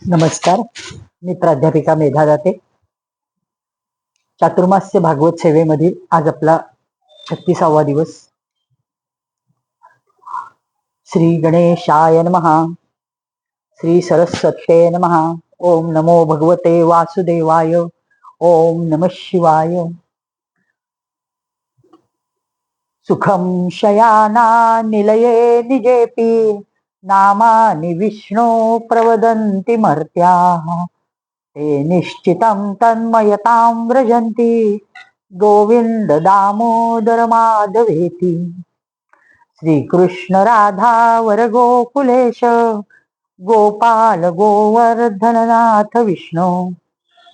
नमस्कार. मी प्राध्यापिका मेधा दाते. चातुर्मास्य भागवत सेवेमधील आज आपला 36वा दिवस. श्री गणेशाय नमः. श्री सरस्वत्ये नमः. ओम नमो भगवते वासुदेवाय. ओम नमः शिवाय. सुखम शयाना निलये निजेपि नामानि विष्णु प्रवदन्ति मर्त्याः. ते निश्चितं तन्मयतां व्रजन्ति गोविंद दामोदर माधवेति. श्रीकृष्ण राधा वर गोकुलेश गोपाल गोवर्धननाथ विष्णु.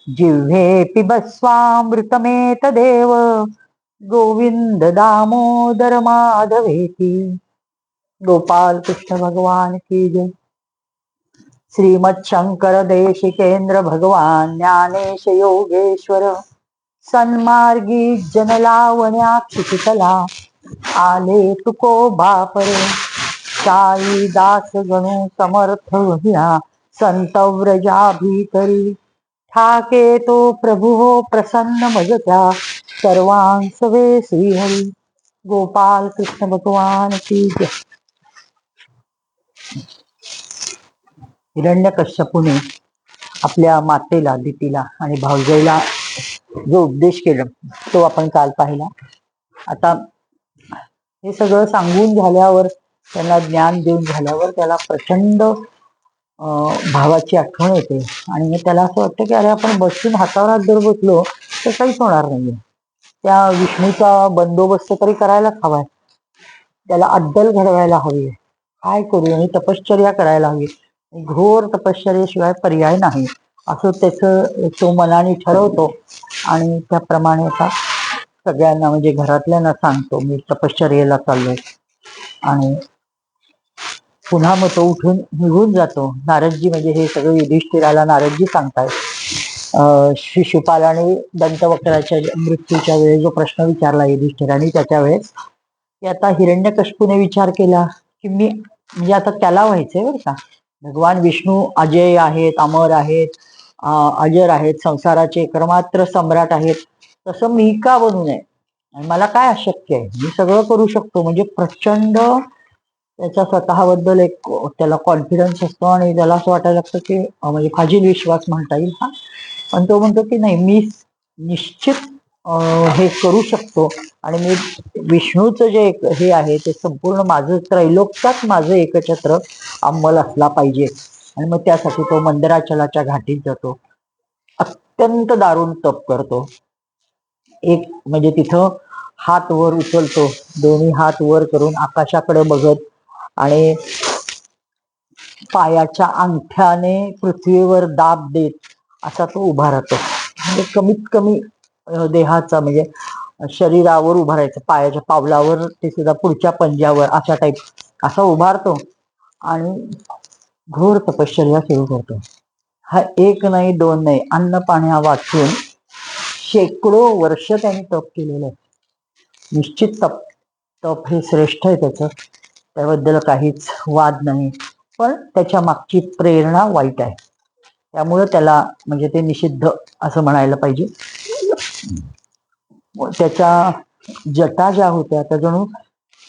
जिह्वे पिबस्वामृतमेतदेव गोविंद दामोदर माधवेति. गोपाल कृष्ण भगवान की जय. श्रीमत् शंकर देशिकेंद्र भगवान ज्ञानेश योगेश्वर सन्मार्गी जनलावण्याक्षितला आले तुको बापरे. साई दास गणू समर्थ वहिया संत व्रजा भीतरी. ठाके तो प्रभु हो प्रसन्न मजत्या सर्वांसवे श्रीहरी. गोपाल कृष्ण भगवान की जय. हिरण्यकश्यपूने आपल्या मातेला दितीला आणि भावजईला जो उपदेश केला तो आपण काल पाहिला. आता हे सगळं सांगून झाल्यावर त्यांना ज्ञान देऊन झाल्यावर त्याला प्रचंड भावाची आठवण येते आणि मग त्याला असं वाटतं की अरे आपण बसून हातावर हात धरून बसलो तर काहीच होणार नाहीये. त्या विष्णूचा बंदोबस्त तरी करायलाच हवाय. त्याला अद्दल घडवायला हवी. काय करू आणि तपश्चर्या करायला हवी. घोर तपश्चर्याशिवाय पर्याय नाही असं त्याचं तो मनाने ठरवतो आणि त्याप्रमाणे आता सगळ्यांना म्हणजे घरातल्यांना सांगतो मी तपश्चर्येला चाललोय. आणि पुन्हा मग तो उठून निघून जातो. नारदजी म्हणजे हे सगळं युधिष्ठिराला नारदजी सांगतायत. शिशुपालाने दंतवक्राच्या मृत्यूच्या वेळेस जो प्रश्न विचारला युधिष्ठिराने त्याच्या वेळेस की आता हिरण्यकश्यपूने विचार केला की मी म्हणजे आता त्याला व्हायचंय बरं का. भगवान विष्णू अजय आहेत, अमर आहेत, अजर आहेत, संसाराचे एकमात्र सम्राट आहेत. तसं मी का बनू नये आणि मला काय अशक्य आहे. मी सगळं करू शकतो. म्हणजे प्रचंड त्याच्या स्वतःबद्दल एक त्याला कॉन्फिडन्स असतो आणि त्याला असं वाटायला लागतं की म्हणजे फाजील विश्वास म्हणता येईल हा. पण तो म्हणतो की नाही मी निश्चित हे करू शकतो आणि मी विष्णूचं जे हे आहे ते संपूर्ण माझं त्रैलोक्यात माझं एकछत्र अंमल असला पाहिजे. आणि मग त्यासाठी तो मंदराचलाच्या घाटीत जातो. अत्यंत दारुण तप करतो. एक म्हणजे तिथं हात वर उचलतो, दोन्ही हात वर करून आकाशाकडे बघत आणि पायाच्या अंगठ्याने पृथ्वीवर दाब देत असा तो उभा राहतो. म्हणजे कमीत कमी देहाचा म्हणजे शरीरावर उभा राहायचं, पायाच्या पावलावर ते सुद्धा पुढच्या पंजावर अशा टाईप असा उभारतो आणि घोर तपश्चर्या सुरू करतो. हा एक नाही दोन नाही अन्न पाण्या वाचून शेकडो वर्ष त्यांनी तप केलेलं आहे. निश्चित तप हे श्रेष्ठ आहे त्याचं, त्याबद्दल काहीच वाद नाही. पण त्याच्या मागची प्रेरणा वाईट आहे त्यामुळे त्याला म्हणजे ते निषिद्ध असं म्हणायला पाहिजे. त्याच्या जटा ज्या होत्या त्या जणू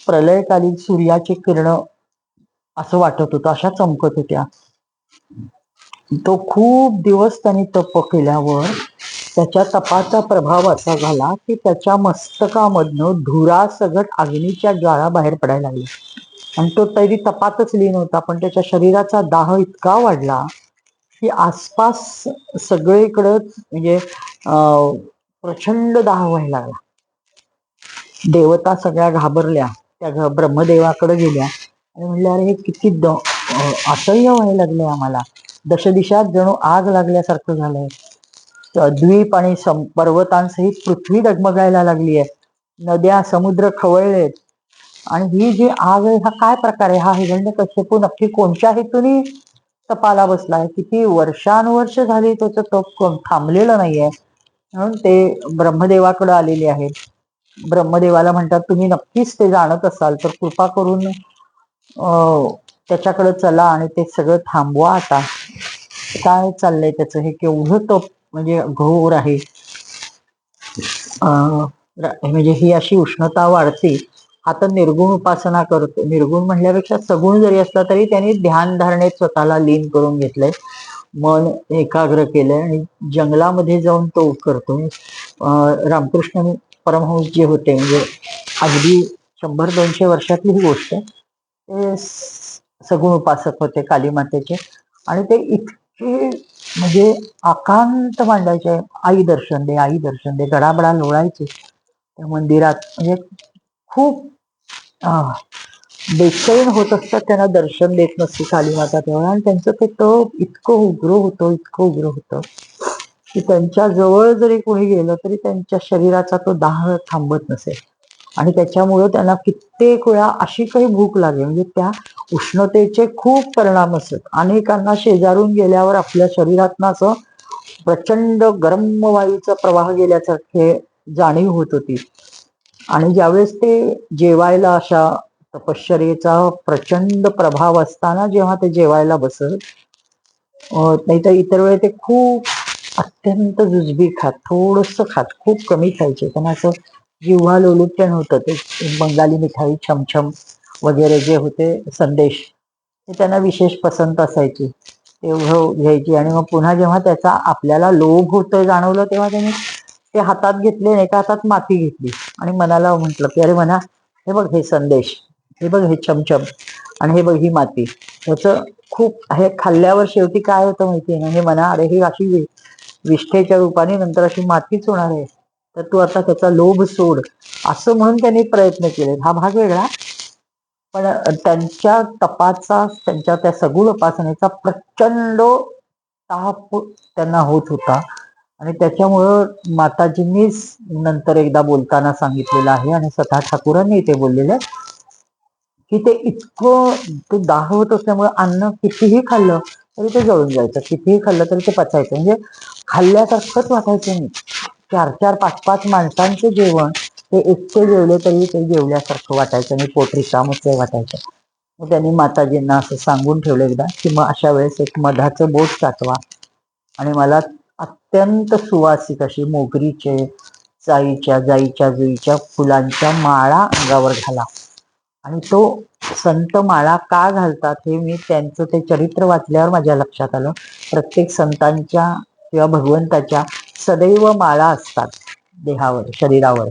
प्रलयकालीन सूर्याची किरण असं वाटत होतं, अशा चमकत होत्या. तो खूप दिवस त्यांनी तप केल्यावर त्याच्या तपाचा प्रभाव असा झाला की त्याच्या मस्तकामधनं धुरासगट अग्नीच्या ज्वाळा बाहेर पडायला लागल्या. आणि तो तरी तपातच लीन होता पण त्याच्या शरीराचा दाह इतका वाढला की आसपास सगळीकडं म्हणजे प्रचंड दाह व्हायला लागला. देवता सगळ्या घाबरल्या. त्या ब्रह्मदेवाकडे गेल्या आणि म्हणल्या अरे हे किती असह्य व्हायला लागले आम्हाला. दशदिशात जणू आग लागल्यासारखं झालंय. द्वीप आणि पर्वतांसहित पृथ्वी डगमगायला लागली आहे. नद्या समुद्र खवळलेत आणि ही जी आग आहे हा काय प्रकार आहे. हा हिरण्यकश्यपू नक्की कोणत्या हेतूने तपाला बसलाय. किती वर्षानुवर्ष झाली त्याचं तप थांबलेलं नाहीये. म्हणून ते ब्रह्मदेवाकडे आलेले आहेत. ब्रह्मदेवाला म्हणतात तुम्ही नक्कीच ते जाणत असाल तर कृपा करून त्याच्याकडे चला आणि ते सगळं थांबवा आता. काय चाललंय त्याचं, हे केवढं तप म्हणजे घोर आहे. म्हणजे ही अशी उष्णता वाढते. आता निर्गुण उपासना करतो, निर्गुण म्हणल्यापेक्षा सगुण जरी असला तरी त्यांनी ध्यान धारणेत स्वतःला लीन करून घेतलंय, मन एकाग्र केलंय आणि जंगलामध्ये जाऊन तो करतो. रामकृष्ण परमहंस जे होते, म्हणजे अगदी 100-200 वर्षातली ही गोष्ट आहे. ते सगुण उपासक होते कालीमातेचे आणि ते इतके म्हणजे आकांत मांडायचे, आई दर्शन दे, आई दर्शन दे, गडाबडा लोळायचे त्या मंदिरात. म्हणजे खूप बेचैन होत असतात त्यांना दर्शन देत नसते कालीमाता तेव्हा. आणि त्यांचं ते तप इतकं उग्र होतं, इतकं उग्र होतं की त्यांच्या जवळ जरी कोणी गेलं तरी त्यांच्या शरीराचा तो दाह थांबत नसे. आणि त्याच्यामुळं त्यांना कित्येक वेळा अशी काही भूक लागे, म्हणजे त्या उष्णतेचे खूप परिणाम असतात. अनेकांना शेजारून गेल्यावर आपल्या शरीरातनं असं प्रचंड गरम वायूचा प्रवाह गेल्यासारखे जाणीव होत होती. आणि ज्यावेळेस ते जेवायला, अशा तपश्चर्येचा प्रचंड प्रभाव असताना जेव्हा ते जेवायला बसत, नाही तर इतर वेळे ते खूप अत्यंत जुजबी खात, थोडस खात, खूप कमी खायचे. त्यांना असं जिव्हा लोलुपण होतं. ते बंगाली मिठाई, छमछम वगैरे जे होते संदेश, ते त्यांना विशेष पसंत असायची. तेवढं घ्यायची आणि मग पुन्हा जेव्हा त्याचा आपल्याला लोभ होतोय जाणवलं तेव्हा त्यांनी ते हातात घेतले, एका हातात माती घेतली आणि मनाला म्हटलं की अरे मना, हे बघ हे संदेश, हे बघ हे चमचम, आणि हे बघ ही माती. त्याच खूप हे खाल्ल्यावर शेवटी काय होतं माहितीये ना, हे मना, अरे ही अशी विष्ठेच्या रूपाने नंतर अशी मातीच होणार आहे, तर तू आता त्याचा लोभ सोड, असं म्हणून त्यांनी प्रयत्न केले. हा भाग वेगळा, पण त्यांच्या तपाचा, त्यांच्या त्या सगुण उपासनेचा प्रचंड ताप त्यांना होत होता. आणि त्याच्यामुळं माताजींनीच नंतर एकदा बोलताना सांगितलेलं आहे, आणि स्वतः ठाकूरांनी ते बोललेलं, की ते इतकं ते दाह होत असल्यामुळे अन्न कितीही खाल्लं तरी ते जळून जायचं, कितीही खाल्लं तरी ते पचायचं, म्हणजे खाल्ल्यासारखंच वाटायचं नाही. 4-4, 5-5 माणसांचे जेवण ते एकटे जेवले तरी ते जेवल्यासारखं वाटायचं आणि पोट रिकामच वाटायचं. मग त्यांनी माताजींना असं सांगून ठेवलं एकदा, की मग अशा वेळेस एक मधाचं बोट साठवा आणि मला अत्यंत सुवासिक अशी मोगरीचे, जाईच्या जुईच्या फुलांच्या माळा अंगावर घाला. आणि तो संत माळा का घालतात हे मी त्यांचं ते चरित्र वाचल्यावर माझ्या लक्षात आलं. प्रत्येक संतांच्या किंवा भगवंताच्या सदैव माळा असतात देहावर, शरीरावर.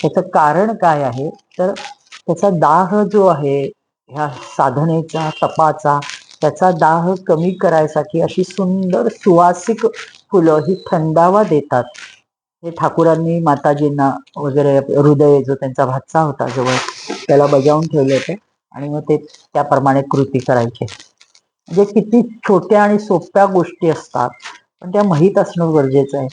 त्याचं कारण काय आहे, तर त्याचा दाह जो आहे ह्या साधनेचा, तपाचा, त्याचा दाह कमी करायसाठी अशी सुंदर सुवासिक फुलं ही थंडावा देतात. हे ठाकूरांनी माताजींना वगैरे, हृदय जो त्यांचा भाचा होता जवळ, त्याला बजावून ठेवले होते आणि मग ते त्याप्रमाणे कृती करायचे. म्हणजे किती छोट्या आणि सोप्या गोष्टी असतात, पण त्या माहीत असणं गरजेचं आहे.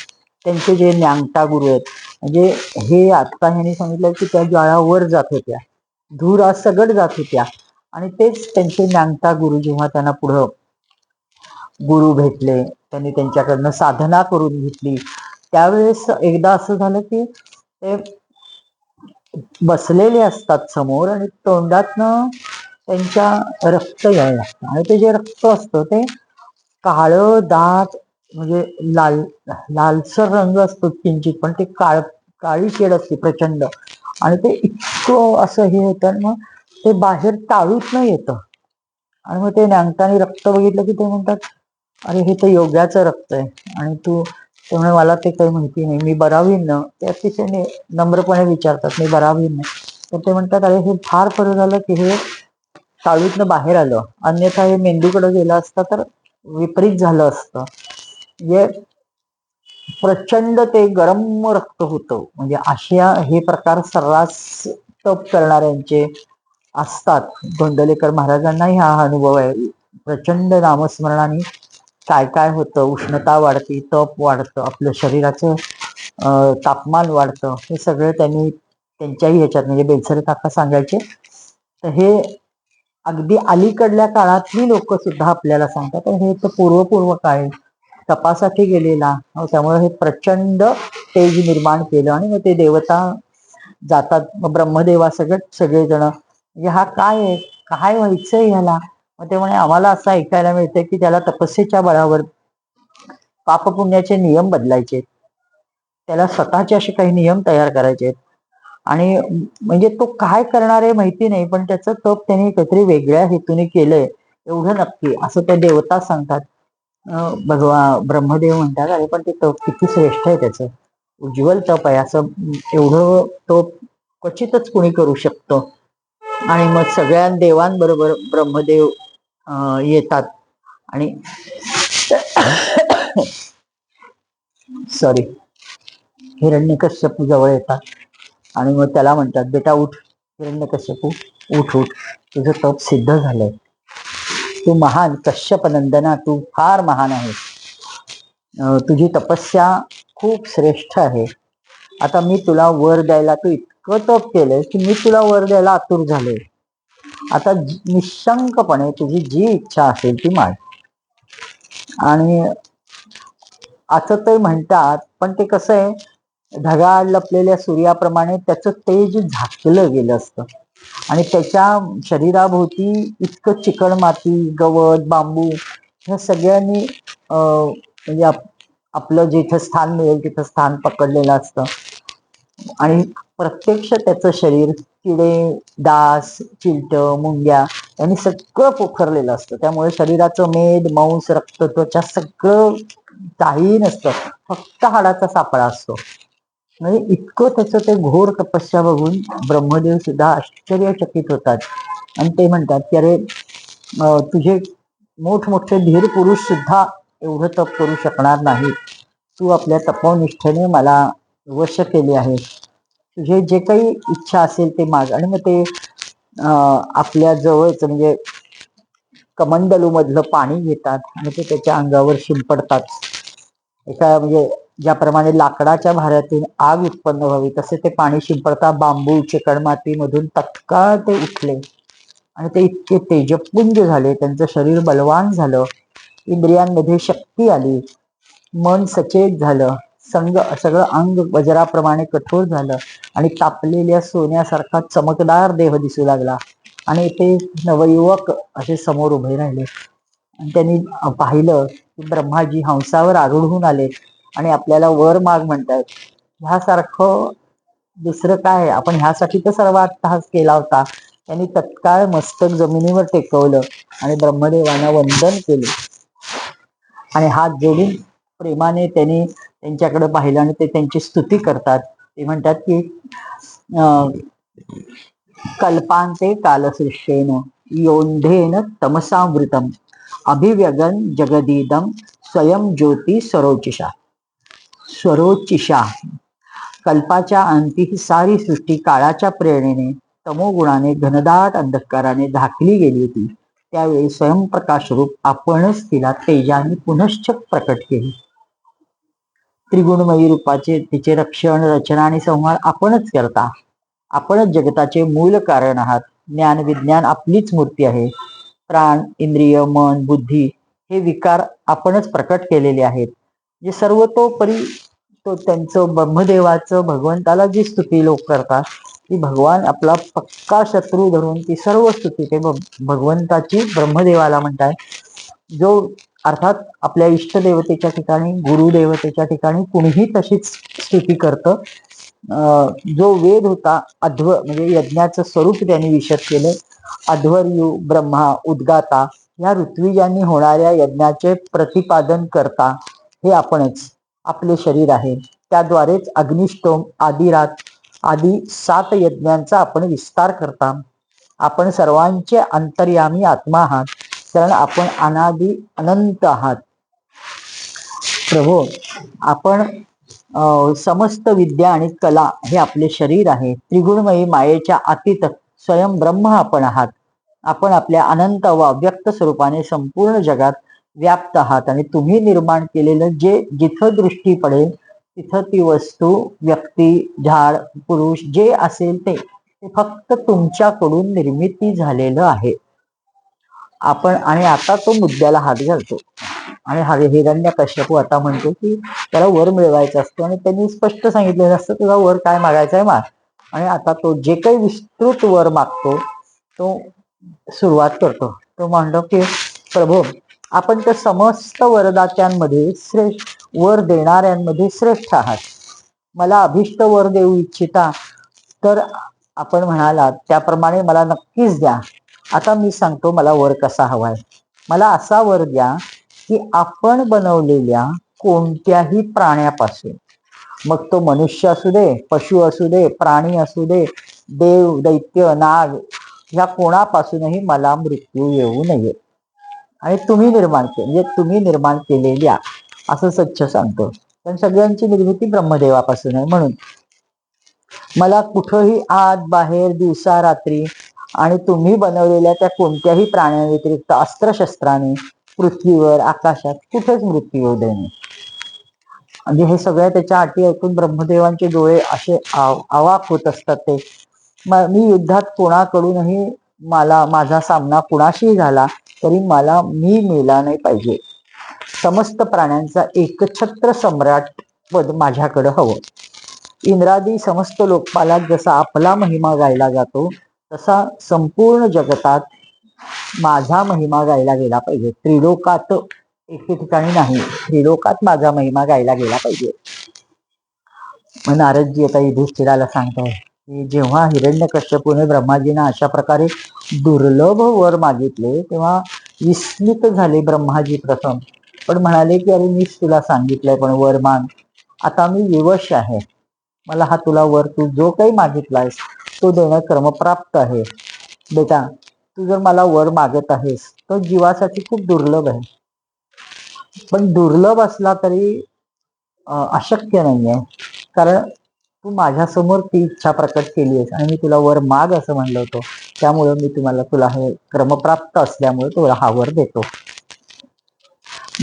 त्यांचे जे न्यांगटा गुरु आहेत, म्हणजे हे आता ह्यांनी सांगितलं की त्या ज्वाळावर जात होत्या, धूर सगट जात होत्या, आणि तेच त्यांचे न्यांगटा गुरु जेव्हा त्यांना पुढं गुरु भेटले, त्यांनी त्यांच्याकडनं साधना करून घेतली, त्यावेळेस एकदा असं झालं की ते बसलेले असतात समोर आणि तोंडातनं त्यांच्या रक्त यायला लागतं, आणि ते जे रक्त असतं ते काळं दाट, म्हणजे लालसर रंग असतो किंचित, पण ते काळी शेड असते प्रचंड, आणि ते इतकं असं हे होतं. मग ते बाहेर टाळूत न येतं, आणि मग ते न्यांगटाने रक्त बघितलं की ते म्हणतात, अरे हे तर योग्याचं रक्त आहे, आणि तू, त्यामुळे मला ते काही माहिती नाही, मी बरा होईन ना. ते अतिशय नम्रपणे विचारतात, मी बरा होईन ना. तर ते म्हणतात, अरे हे फार बरं झालं की हे टाळूतनं बाहेर आलं, अन्यथा हे मेंदूकडे गेलं असतं तर विपरीत झालं असतं. म्हणजे प्रचंड ते गरम रक्त होतं. म्हणजे अशा हे प्रकार सर्रास तप करणाऱ्यांचे असतात. गोंदलेकर महाराजांनाही हा अनुभव आहे. प्रचंड नामस्मरणाने काय काय होतं, उष्णता वाढते, तप वाढतं, आपलं शरीराचं तापमान वाढतं, हे सगळं त्यांनी त्यांच्याही ह्याच्यात, म्हणजे बेलसरे काका सांगायचे. तर हे अगदी अलीकडल्या काळातली लोक सुद्धा आपल्याला सांगतात, हे तर पूर्व काळ तपासाठी गेलेला, त्यामुळे हे प्रचंड तेज निर्माण केलं. आणि मग ते देवता जातात, ब्रह्मदेवा सगळेजण, म्हणजे हा काय आहे, काय व्हायचंय ह्याला. मग ते म्हणे, आम्हाला असं ऐकायला मिळतंय की त्याला तपस्येच्या बळावर पापपुण्याचे नियम बदलायचे, त्याला स्वतःचे असे काही नियम तयार करायचे आणि म्हणजे तो काय करणार आहे माहिती नाही, पण त्याचं तप त्याने काहीतरी वेगळ्या हेतूने केलंय एवढं नक्की, असं त्या देवता सांगतात. ब्रह्मदेव म्हणतात, अरे पण ते तप किती श्रेष्ठ आहे, त्याचं उज्ज्वल तप आहे, असं एवढं तप क्वचितच कुणी करू शकतं. आणि मग सगळ्या देवांबरोबर ब्रह्मदेव येतात आणि सॉरी हिरण्यकश्यपू जवळ येतात आणि मग त्याला म्हणतात, बेटा उठ हिरण्यकश्यपू, उठ उठ, तुझं तप सिद्ध झालंय, तू महान कश्यप नंदना, तू फार महान आहे, तुझी तपस्या खूप श्रेष्ठ आहे. आता मी तुला वर द्यायला, तू इतकं तप केलंय की मी तुला वर द्यायला आतुर झालोय. आता निशंकपणे तुझी जी इच्छा असेल ती माग. आणि असं ते म्हणतात, पण ते कसं आहे, ढगाळ लपलेल्या सूर्याप्रमाणे त्याचं तेज झाकलं गेलं असतं आणि त्याच्या शरीराभोवती इतकं चिकण माती, गवत, बांबू ह्या सगळ्यांनी म्हणजे आपलं जिथं स्थान मिळेल तिथं स्थान पकडलेलं असतं. आणि प्रत्यक्ष त्याचं शरीर किडे, डास, चिलट, मुंग्या यांनी सगळं पोखरलेलं असतं. त्यामुळे शरीराचं मेद, मांस, रक्त, त्वचा सगळं काहीही नसतं, फक्त हाडाचा सापळा असतो. म्हणजे इतकं त्याचं ते घोर तपस्या बघून ब्रह्मदेव सुद्धा आश्चर्यचकित होतात आणि ते म्हणतात की अरे तुझे मोठमोठे धीर पुरुष सुद्धा एवढं तप करू शकणार नाही, तू आपल्या तपोनिष्ठेने मला वश केले आहे, तुझे जे काही इच्छा असेल ते माग. आणि मग ते आपल्या जवळच म्हणजे कमंडलू मधलं पाणी घेतात आणि ते त्याच्या अंगावर शिंपडतात. एका म्हणजे ज्याप्रमाणे लाकडाच्या भाऱ्यातून आग उत्पन्न व्हावी तसे ते पाणी शिंपडता, बांबू, चिकणमाती मधून तत्काळ ते उठले आणि ते इतके तेजपुंज झाले, त्यांचं शरीर बलवान झालं, इंद्रियांमध्ये शक्ती आली, मन सचेत झालं, सगळं अंग वज्राप्रमाणे कठोर झालं आणि तापलेल्या सोन्यासारखा चमकदार देह दिसू लागला. आणि ते नवयुवक असे समोर उभे राहिले आणि त्यांनी पाहिलं की ब्रह्माजी हंसावर आरूढ आले आणि आपल्याला वर माग म्हणतायत. ह्यासारखं दुसरं काय, आपण ह्यासाठी तर सर्व अट्टहास केला होता. त्यांनी तत्काळ मस्तक जमिनीवर टेकवलं आणि ब्रह्मदेवांना वंदन केले आणि हात जोडून प्रेमाने त्यांनी त्यांच्याकडे पाहिलं आणि ते त्यांची स्तुती करतात. ते म्हणतात की कल्पांते कालसृष्टेन योंधेन तमसावृतम अभिव्यगन जगदीदम स्वयं ज्योती स्वरोचिषा. कल्पाच्या अंती ही सारी सृष्टी काळाच्या प्रेरणेने तमोगुणाने घनदाट अंधकाराने झाकली गेली होती. त्यावेळी स्वयंप्रकाश रूप आपणच तिला तेजाने पुनश्च प्रकट केली. त्रिगुणमयी रूपाचे तिचे रक्षण, रचना आणि संहार आपणच करता. आपणच जगताचे मूल कारण आहात. ज्ञान विज्ञान आपलीच मूर्ती आहे. प्राण, इंद्रिय, मन, बुद्धी हे विकार आपणच प्रकट केलेले आहेत. जे सर्वतोपरी तो त्यांचं ब्रह्मदेवाचं भगवंताला जी स्तुती लोक करतात ती भगवान आपला पक्का शत्रू धरून ती सर्व स्तुती ते भगवंताची ब्रह्मदेवाला म्हणतात. जो अर्थात आपल्या इष्टदेवतेच्या ठिकाणी, गुरुदेवतेच्या ठिकाणी कुणीही तशीच स्तुती करतं. जो वेद होता अध्व म्हणजे यज्ञाचं स्वरूप त्यांनी विशद केलं. अध्वर्यू, ब्रह्मा, उद्गाता या ऋत्विजांनी होणाऱ्या यज्ञाचे प्रतिपादन करता हे आपणच. आपले शरीर आहे, त्याद्वारेच अग्निष्टोम, आदिरात आदी 7 यज्ञांचा आपण विस्तार करता. आपण सर्वांचे अंतर्यामी आत्मा आहात, कारण आपण अनादि अनंत आहात. प्रभो, आपण समस्त विद्या आणि कला हे आपले शरीर आहे. त्रिगुणमयी मायेच्या अतीत स्वयं ब्रह्म आपण आहात. आपण आपल्या अनंत व अव्यक्त स्वरूपाने संपूर्ण जगात व्याप्त आहात आणि तुम्ही निर्माण केलेलं जे जिथं दृष्टी पडेल तिथं ती वस्तू, व्यक्ती, झाड, पुरुष जे असेल ते फक्त तुमच्याकडून निर्मिती झालेलं आहे. आपण आणि आता तो मुद्द्याला हात घालतो आणि हिरण्यकश्यपू आता म्हणतो की त्याला वर मिळवायचं असतं आणि त्यांनी स्पष्ट सांगितलेलं असतं तुला वर काय मागायचं आहे माग. आणि आता तो जे काही विस्तृत वर मागतो तो सुरुवात करतो. तो म्हणतो की प्रभू, आपण तर समस्त वरदात्यांमध्ये श्रेष्ठ, वर देणाऱ्यांमध्ये श्रेष्ठ आहात. मला अभिष्ट वर देऊ इच्छिता तर आपण म्हणालात त्याप्रमाणे मला नक्कीच द्या. आता मी सांगतो मला वर कसा हवाय. मला असा वर द्या की आपण बनवलेल्या कोणत्याही प्राण्यापासून, मग तो मनुष्य असू दे, पशु असू दे, प्राणी असू दे, देव, दैत्य, नाग, ह्या कोणापासूनही मला मृत्यू येऊ नये. आणि तुम्ही निर्माण म्हणजे तुम्ही निर्माण केलेल्या, असं सच्च सांगतो. पण सगळ्यांची निर्मिती ब्रह्मदेवापासून आहे. म्हणून मला कुठंही आत बाहेर, दिवसा रात्री आणि तुम्ही बनवलेल्या त्या कोणत्याही प्राण्यांव्यतिरिक्त अस्त्रशस्त्राने पृथ्वीवर, आकाशात कुठेच मृत्यू येऊ देणे. म्हणजे हे सगळ्या त्याच्या अटी ऐकून ब्रह्मदेवांचे डोळे असे अवाक होत असतात. ते मी युद्धात कोणाकडूनही मला माझा सामना कुणाशी झाला तरी मी मेला नाही पाहिजे. समस्त प्राण्यांचा एकछत्र सम्राट पद माझ्याकडे हवं. इंद्रादी समस्त लोकपालात जसा आपला महिमा गायला जातो तसा संपूर्ण जगतात माझा महिमा गायला गेला पाहिजे. त्रिलोकात एके ठिकाणी नाही, त्रिलोकात माझा महिमा गायला गेला पाहिजे. मग नारदजी आता युधिष्ठिराला सांगताय की जेव्हा हिरण्यकश्यपूने ब्रह्माजींना अशा प्रकारे दुर्लभ वर मागितले तेव्हा विस्मित झाले ब्रह्माजी प्रथम. पण म्हणाले की अरे मीच तुला सांगितलंय पण वर माग. आता मी विवश आहे. मला हा तुला वर तू जो काही मागितलायस तो देणं क्रमप्राप्त आहे. बेटा तू जर मला वर मागत आहेस तो जीवासाठी खूप दुर्लभ आहे. पण दुर्लभ असला तरी अशक्य नाहीये. कारण तू माझ्यासमोर ती इच्छा प्रकट केली आहेस आणि मी तुला वर माग असं म्हणलं होतं. त्यामुळे मी तुला हे क्रमप्राप्त असल्यामुळे तुला हा वर देतो.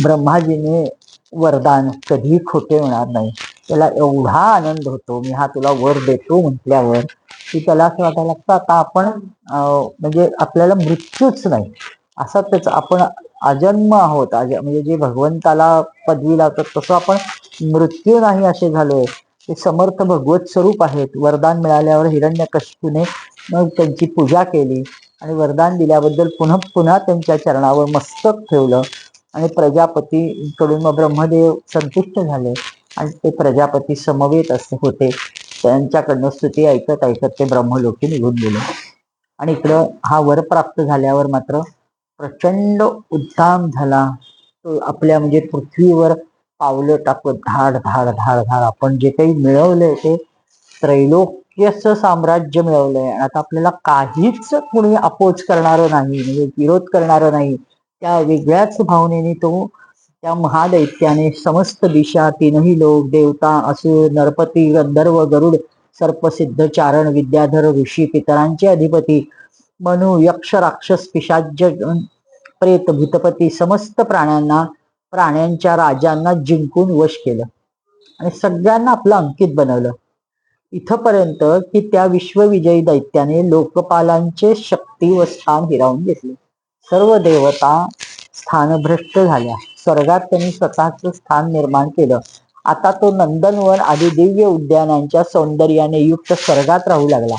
ब्रह्माजीने वरदान कधीही खोटे होणार नाही. त्याला एवढा आनंद होतो मी हा तुला वर देतो म्हटल्यावर की त्याला असं वाटायला लागतं आता आपण म्हणजे आपल्याला मृत्यूच नाही. असं आपण अजन्म आहोत. म्हणजे जे भगवंताला पदवी लावतात तसं आपण मृत्यू नाही असे झालोय. ते समर्थ भगवत स्वरूप आहेत. वरदान मिळाल्यावर हिरण्यकश्यपूने मग त्यांची पूजा केली आणि वरदान दिल्याबद्दल पुन्हा पुन्हा त्यांच्या चरणावर मस्तक ठेवलं आणि प्रजापतीकडून मग ब्रह्मदेव संतुष्ट झाले आणि ते प्रजापती समवेत असे होते. त्यांच्याकडनं स्तुती ऐकत ऐकत ते ब्रह्मलोकी निघून गेले. आणि इकडं हा वर प्राप्त झाल्यावर मात्र प्रचंड उद्दाम झाला. तो आपल्या म्हणजे पृथ्वीवर पावलं टाकत धाड धाड धाड धाड आपण जे काही मिळवलंय ते त्रैलोक्यच साम्राज्य मिळवलंय. आता आपल्याला काहीच कुणी अपोज करणारं नाही, म्हणजे विरोध करणारं नाही. त्या वेगळ्याच भावनेने तो त्या महादैत्याने समस्त दिशा, तीनही लोक, देवता, असुर, नरपती, गंधर्व, गरुड, सर्पसिद्ध, चारण, विद्याधर, ऋषी, पितरांचे अधिपती, मनु, यक्ष, राक्षस, पिशाच, प्रेत, भूतपती समस्त प्राण्यांच्या राजांना जिंकून वश केलं आणि सगळ्यांना आपलं अंकित बनवलं. इथपर्यंत की त्या विश्वविजयी दैत्याने लोकपालांचे शक्ती व स्थान हिरावून घेतले. सर्व देवता स्थानभ्रष्ट झाल्या. स्वर्गात त्यांनी स्वतःच स्थान निर्माण केलं. आता तो नंदनवन आदी दिव्य उद्यानांच्या सौंदर्याने युक्त स्वर्गात राहू लागला.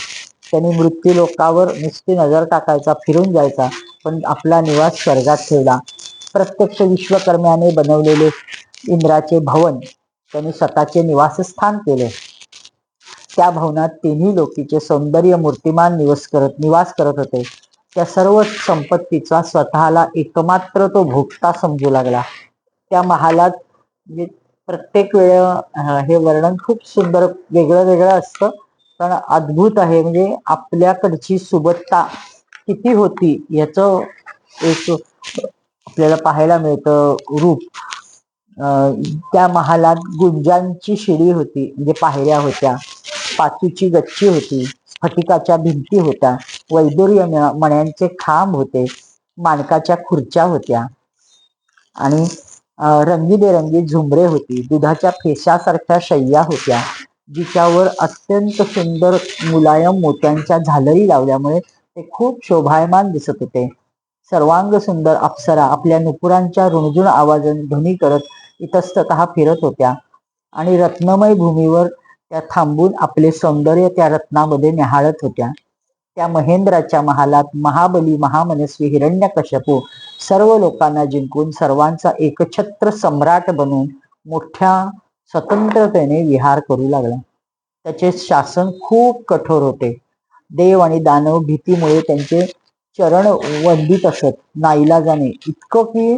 त्यांनी मृत्यू लोकावर नुसती नजर टाकायचा, फिरून जायचा, पण आपला निवास स्वर्गात ठेवला. प्रत्यक्ष विश्वकर्म्याने बनवलेले इंद्राचे भवन त्यांनी स्वतःचे निवासस्थान केले. त्या भवनात तिन्ही लोकीचे सौंदर्य मूर्तिमान निवास करत होते. त्या सर्व संपत्तीचा स्वतःला एकमात्र तो भोगता समजू लागला. त्या महालात म्हणजे प्रत्येक वेळ हे वर्णन खूप सुंदर वेगळं वेगळं असतं पण अद्भुत आहे. म्हणजे आपल्याकडची सुबत्ता किती होती याचं एक आपल्याला पाहायला मिळतं रूप. त्या महालात गुंजांची शिडी होती, म्हणजे पायऱ्या होत्या, पाचूची गच्ची होती, स्फटिकाच्या भिंती होत्या, वैदुर्य मण्यांचे खांब होते, माणकाच्या खुर्च्या होत्या आणि रंगीबेरंगी झुंबरे होती. दुधाच्या फेशासारख्या शय्या होत्या जिच्यावर अत्यंत सुंदर मुलायम मोत्यांच्या झालरी लावल्यामुळे ते खूप शोभायमान दिसत होते. सर्वांग सुंदर अप्सरा आपल्या नुपुरांच्या रुणझुण आवाजाने ध्वनी करत इतस्ततः फिरत होत्या आणि रत्नमय भूमीवर त्या थांबून आपले सौंदर्य त्या रत्नामध्ये न्याहाळत होत्या. त्या महेंद्राच्या महालात महाबली महामनस्वी हिरण्यकश्यपू सर्व लोकांना जिंकून सर्वांचा एकछत्र सम्राट बनून मोठ्या स्वतंत्रतेने विहार करू लागला. त्याचे शासन खूप कठोर होते. देव आणि दानव भीतीमुळे त्यांचे चरण वंदित असत नाईलाजाने, इतकं की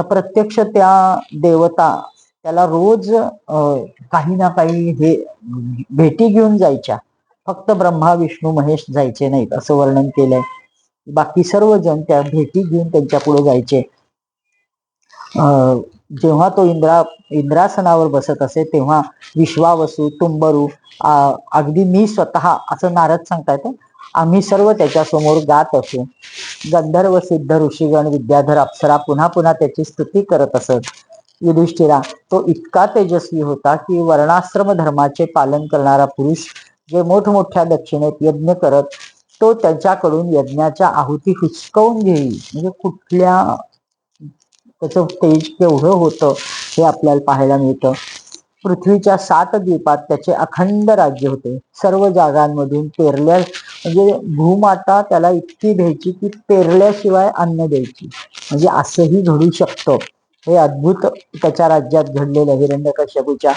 प्रत्यक्ष त्या देवता त्याला रोज काही ना काही हे भेटी घेऊन जायच्या. फक्त ब्रह्मा विष्णू महेश जायचे नाहीत असं वर्णन केलंय. बाकी सर्वजण त्या भेटी घेऊन त्यांच्या पुढे जायचे. जेव्हा तो इंद्रासनावर बसत असे तेव्हा विश्वावसू तुंबरू अगदी मी स्वतः असं नारद सांगतायत, आम्ही सर्व त्याच्या समोर गात असू. गंधर्व सिद्ध ऋषीगण विद्याधर अप्सरा पुन्हा पुन्हा त्याची स्तुती करत असत. युधिष्ठिरा, तो इतका तेजस्वी होता की वर्णाश्रम धर्माचे पालन करणारा पुरुष जे मोठमोठ्या दक्षिणेत यज्ञ करत तो त्यांच्याकडून यज्ञाच्या आहुती हुसकावून घेईल. म्हणजे कुठल्या त्याचं तेज केवढं होतं हे आपल्याला पाहायला मिळतं. पृथ्वीच्या 7 द्वीपात त्याचे अखंड राज्य होते. सर्व जागांमधून पेरल्या म्हणजे भूमाता त्याला इतकी द्यायची की पेरल्याशिवाय अन्न द्यायची. म्हणजे असंही घडू शकतं. हे अद्भुत त्याच्या राज्यात घडलेलं हिरण्यकश्यपूच्या.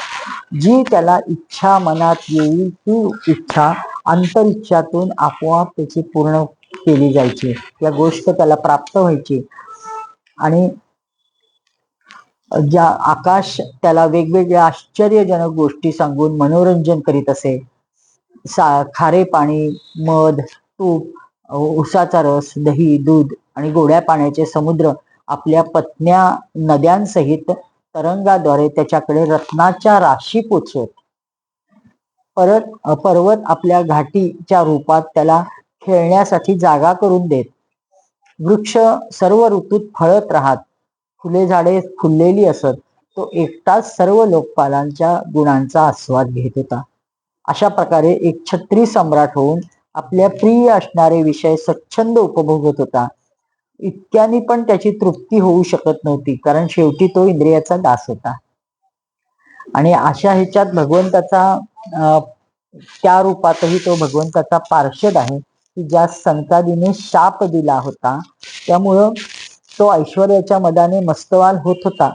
जी त्याला इच्छा मनात येईल ती इच्छा अंतरिच्छातून आपोआप त्याची पूर्ण केली जायची. या गोष्ट त्याला प्राप्त व्हायची. आणि ज्या आकाश त्याला वेगवेगळ्या आश्चर्यजनक गोष्टी सांगून मनोरंजन करीत असे. खारे पाणी, मध, तूप, उसाचा रस, दही, दूध आणि गोड्या पाण्याचे समुद्र आपल्या पत्न्या नद्यांसहित तरंगाद्वारे त्याच्याकडे रत्नाच्या राशी पोचवत. पर्वत आपल्या घाटीच्या रूपात त्याला खेळण्यासाठी जागा करून देत. वृक्ष सर्व ऋतूत फळत राहत. फुले झाडे फुललेली असत. तो एकटाच सर्व लोकपालांच्या गुणांचा आस्वाद घेत होता. अशा प्रकारे एक छत्री सम्राट होऊन आपल्या प्रिय असणारे विषय स्वच्छंद उपभोगत होता. इतक्यानी पण त्याची तृप्ती होऊ शकत नव्हती, कारण शेवटी तो इंद्रियाचा दास होता. आणि अशा ह्याच्यात भगवंताचा त्या रूपातही तो भगवंताचा पार्षद आहे की ज्या संतादीने शाप दिला होता. त्यामुळं तो ऐश्वर्याच्या मदाने मस्तवाल होत होता.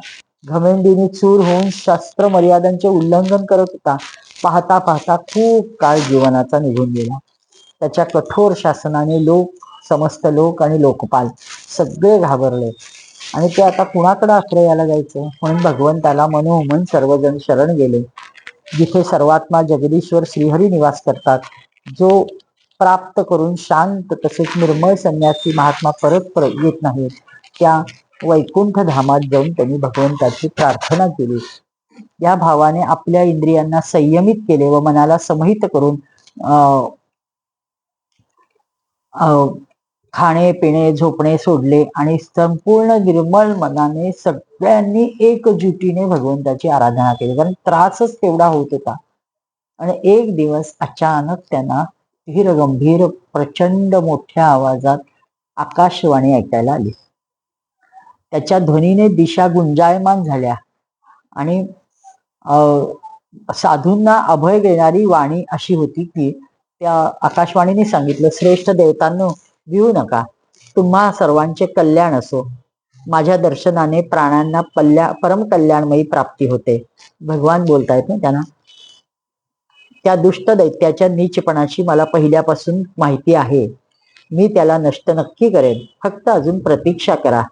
घमेंडीने चूर होऊन शास्त्र मर्यादांचे उल्लंघन करत होता. पाहता पाहता खूप काळ जीवनाचा निघून गेला. त्याच्या कठोर शासनाने समस्त लोक आणि लोकपाल सगळे घाबरले. आणि ते आता कुणाकडे आश्रयाला जायचं म्हणून भगवंताला मनोमन सर्वजण शरण गेले. जिथे सर्वात्मा जगदीश्वर श्रीहरी निवास करतात, जो प्राप्त करून शांत तसेच निर्मळ संन्यासी महात्मा परत येत नाही, त्या वैकुंठ धामात जाऊन त्यांनी भगवंताची प्रार्थना केली. या भावाने आपल्या इंद्रियांना संयमित केले व मनाला समहित करून खाणे पिणे झोपणे सोडले आणि संपूर्ण निर्मळ मनाने सगळ्यांनी एकजुटीने भगवंताची आराधना केली. कारण त्रासच तेवढा होत होता. आणि एक दिवस अचानक त्यांना धीर गंभीर प्रचंड मोठ्या आवाजात आकाशवाणी ऐकायला आली. त्याच्या ध्वनीने दिशा गुंजायमान झाल्या आणि साधूंना अभय देणारी वाणी अशी होती की त्या आकाशवाणीने सांगितलं, श्रेष्ठ देवतांनो, भिवू नका. तुम्हा सर्वांचे कल्याण असो. माझ्या दर्शनाने प्राणांना परम कल्याणमयी प्राप्ती होते. भगवान बोलतायत ना त्यांना. त्या दुष्ट दैत्याच्या नीचपणाची मला पहिल्यापासून माहिती आहे. मी त्याला नष्ट नक्की करेन. फक्त अजून प्रतीक्षा करा.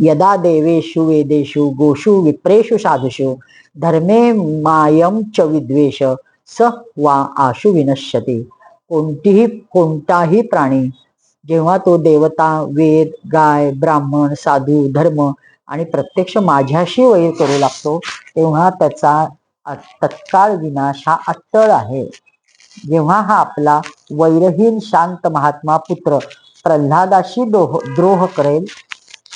यदा देवेषु वेदेषु गोषु विप्रेषु साधुषु धर्मे मायम च विद्वेष स वा आशु विनश्यती. कोणताही प्राणी जेव्हा तो देवता, वेद, गाय, ब्राह्मण, साधू, धर्म आणि प्रत्यक्ष माझ्याशी वैर करू लागतो, तेव्हा त्याचा तत्काळ विनाश हा अट्टळ आहे. जेव्हा हा आपला वैरहीन शांत महात्मा पुत्र प्रल्हादाशी द्रोह करेल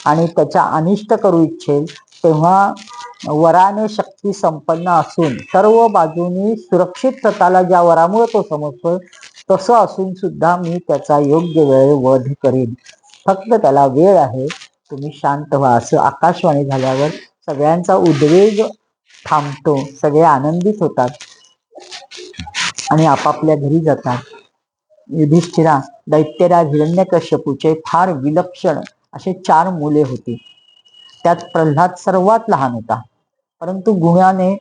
आणि त्याचा अनिष्ट करू इच्छेल, तेव्हा वराने शक्ती संपन्न असून सर्व बाजूनी सुरक्षित स्वतःला ज्या वरामुळे तो समजतो तसं असून सुद्धा मी त्याचा योग्य वेळ वध करीन. फक्त त्याला वेळ आहे. तुम्ही शांत व्हा. असं आकाशवाणी झाल्यावर सगळ्यांचा उद्वेग थांबतो. सगळे आनंदित होतात आणि आपापल्या घरी जातात. युधिष्ठिरा, दैत्यराज हिरण्यकश्यपूचे फार विलक्षण असे 4 मुले होती. त्यात प्रल्हाद सर्वात लहान होता, परंतु गुणाने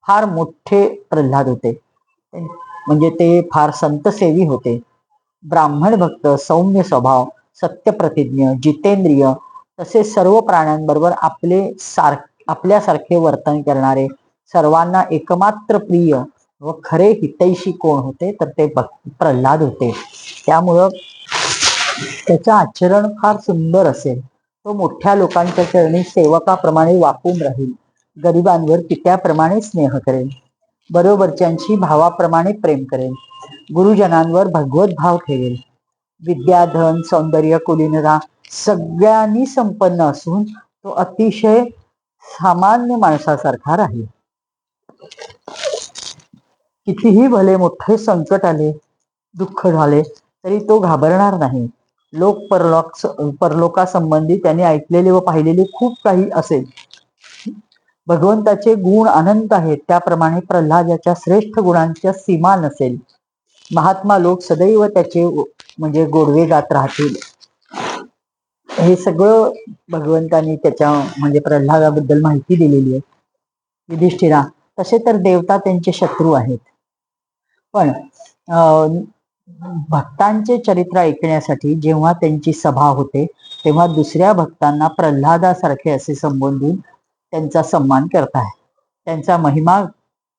फार मोठे प्रल्हाद होते. म्हणजे ते फार संतसेवी होते. ब्राह्मण भक्त, सौम्य स्वभाव, सत्यप्रतिज्ञ, जितेंद्रिय, तसेच सर्व प्राण्यांबरोबर आपल्यासारखे वर्तन करणारे, सर्वांना एकमात्र प्रिय व खरे हितैषी कोण होते तर ते प्रल्हाद होते. त्यामुळं त्याचं आचरण फार सुंदर असेल. तो मोठ्या लोकांच्या चरणी सेवकाप्रमाणे वाकून राहील, गरिबांवर पित्याप्रमाणे स्नेह करेल, बरोबरच्यांशी भावाप्रमाणे प्रेम करेल, गुरुजनांवर भगवत भाव ठेवेल, विद्या, धन, सौंदर्य, कुलीनता सगळ्यांनी संपन्न असून तो अतिशय सामान्य माणसासारखा राहील. कितीही भले मोठे संकट आले, दुःख झाले तरी तो घाबरणार नाही. परलोकासंबंधी त्याने ऐकलेले व पाहिलेले खूप काही असेल. भगवंताचे गुण अनंत आहेत, त्याप्रमाणे प्रल्हादाच्या श्रेष्ठ गुणांच्या सीमा नसेल. महात्मा लोक सदैव त्याचे म्हणजे गोडवे गात राहतील. हे सगळं भगवंतांनी त्याच्या म्हणजे प्रल्हादाबद्दल माहिती दिलेली आहे. युधिष्ठिरा, तसे तर देवता त्यांचे शत्रू आहेत, पण भक्तांचे चरित्र ऐकण्यासाठी जेव्हा त्यांची सभा होते तेव्हा दुसऱ्या भक्तांना प्रल्हादासारखे असे संबोधून त्यांचा सन्मान करताय. त्यांचा महिमा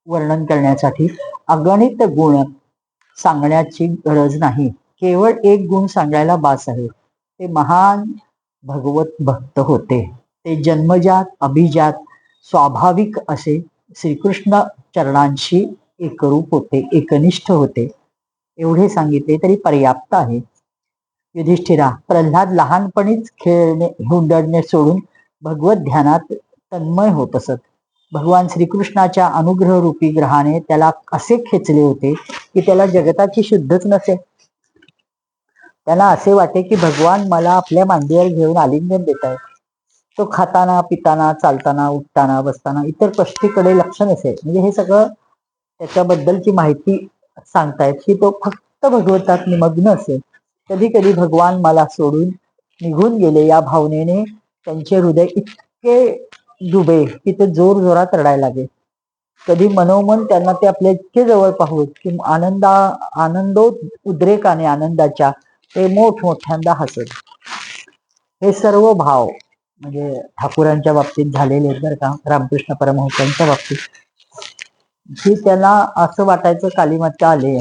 वर्णन करण्यासाठी अगणित गुण सांगण्याची गरज नाही, केवळ एक गुण सांगायला बास आहे. ते महान भगवत भक्त होते. ते जन्मजात, अभिजात, स्वाभाविक असे श्रीकृष्ण चरणांशी एकरूप होते, एकनिष्ठ होते. एवढे सांगितले तरी पर्याप्त आहे. युधिष्ठिरा, प्रल्हाद लहानपणीच खेळणे हुंदडणे सोडून भगवत ध्यानात तन्मय होत असत. भगवान श्रीकृष्णाच्या अनुग्रह रूपी ग्रहाने त्याला असे खेचले होते की त्याला जगताची शुद्धच नसे. त्यांना असे वाटे की भगवान मला आपल्या मांडीवर घेऊन आलिंगन देत आहेत. तो खाताना, पिताना, चालताना, उठताना, बसताना इतर गोष्टीकडे लक्ष नसे. म्हणजे हे सगळं त्याच्याबद्दलची माहिती सांगतायत की तो फक्त भगवंतात निमग्न असेल. कधी कधी भगवान मला सोडून निघून गेले या भावनेने त्यांचे हृदय इतके डुबे की ते जोर जोरात रडायला लागे. कधी मनोमन त्यांना ते आपल्या इतके जवळ पाहूत की उद्रेकाने आनंदाच्या ते मोठमोठ्यांदा हसत. हे सर्व भाव म्हणजे ठाकूरांच्या बाबतीत झालेले बरं का, रामकृष्ण परमहंसांच्या बाबतीत, की त्याला असं वाटायचं कालीमाता आले.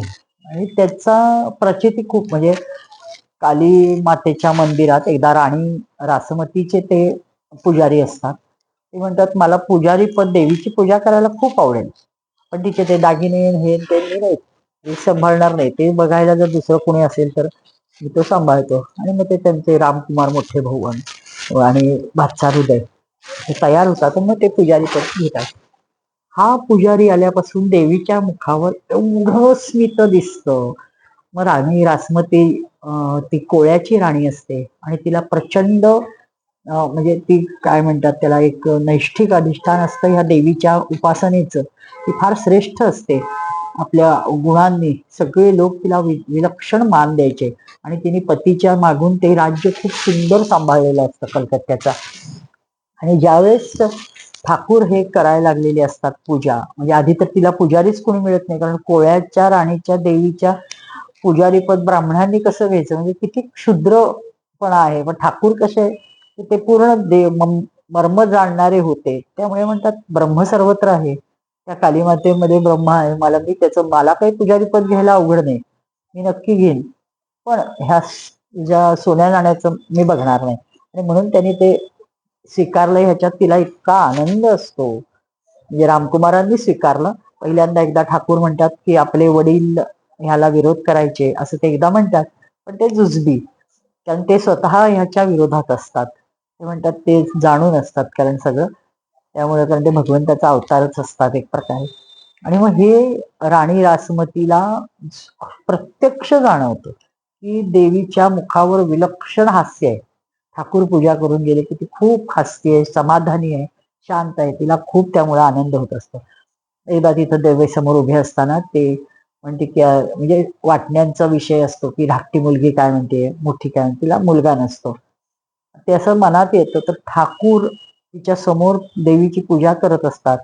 आणि त्याचा प्रचिती खूप म्हणजे काली मातेच्या मंदिरात एकदा राणी रासमतीचे ते पुजारी असतात. ते म्हणतात मला पुजारी पद, देवीची पूजा करायला खूप आवडेल, पण तिचे ते दागिने हे ते नाही सांभाळणार नाही, ते बघायला जर दुसरं कोणी असेल तर मी तो सांभाळतो. आणि मग ते त्यांचे रामकुमार मोठे भाऊ आणि बादशाह हृदय हे तयार होतात, मग ते पुजारी पद घेतात. हा पुजारी आल्यापासून देवीच्या मुखावर एवढं स्मित दिसतं. मग राणी रासमती ती कोळ्याची राणी असते आणि तिला प्रचंड म्हणजे ती काय म्हणतात त्याला एक नैष्ठिक अधिष्ठान असतं ह्या देवीच्या उपासनेचं. ती फार श्रेष्ठ असते. आपल्या गुणांनी सगळे लोक तिला विलक्षण मान द्यायचे आणि तिने पतीच्या मागून ते राज्य खूप सुंदर सांभाळलेलं असतं कलकत्त्याचा. आणि ज्यावेळेस ठाकूर हे करायला लागलेले असतात पूजा, म्हणजे आधी तर तिला पुजारीच कोणी मिळत नाही, कारण कोळ्याच्या राणीच्या देवीच्या पुजारीपद ब्राह्मणांनी कसं घ्यायचं, म्हणजे किती क्षुद्रपणा आहे. पण ठाकूर कसे ते पूर्ण मर्म जाणणारे होते, त्यामुळे म्हणतात ब्रह्म सर्वत्र आहे. त्या कालीमातेमध्ये ब्रह्म आहे, मला काही पुजारीपद घ्यायला अवघड नाही, मी नक्की घेईन, पण ह्या ज्या सोन्या नाण्याचं मी बघणार नाही. आणि म्हणून त्यांनी ते स्वीकारलं. ह्याच्यात तिला इतका आनंद असतो. म्हणजे रामकुमारांनी स्वीकारलं. पहिल्यांदा एकदा ठाकूर म्हणतात की आपले वडील ह्याला विरोध करायचे असं ते एकदा म्हणतात, पण ते जुजबी, कारण ते स्वतः ह्याच्या विरोधात असतात. ते म्हणतात ते जाणून असतात कारण सगळं, त्यामुळे कारण ते भगवंताचा अवतारच असतात एक प्रकारे. आणि मग हे राणी रासमतीला प्रत्यक्ष जाणवतं की देवीच्या मुखावर विलक्षण हास्य आहे. ठाकूर पूजा करून गेले की ती खूप हसते आहे, समाधानी आहे, शांत आहे, तिला खूप त्यामुळे आनंद होत असतो. एकदा तिथं देवेसमोर उभे असताना ते म्हणते की म्हणजे वाटण्यांचा विषय असतो की धाकटी मुलगी काय म्हणते, मोठी काय म्हणते, तिला मुलगा नसतो. ते असं मनात येतं. तर ठाकूर तिच्या समोर देवीची पूजा करत असतात.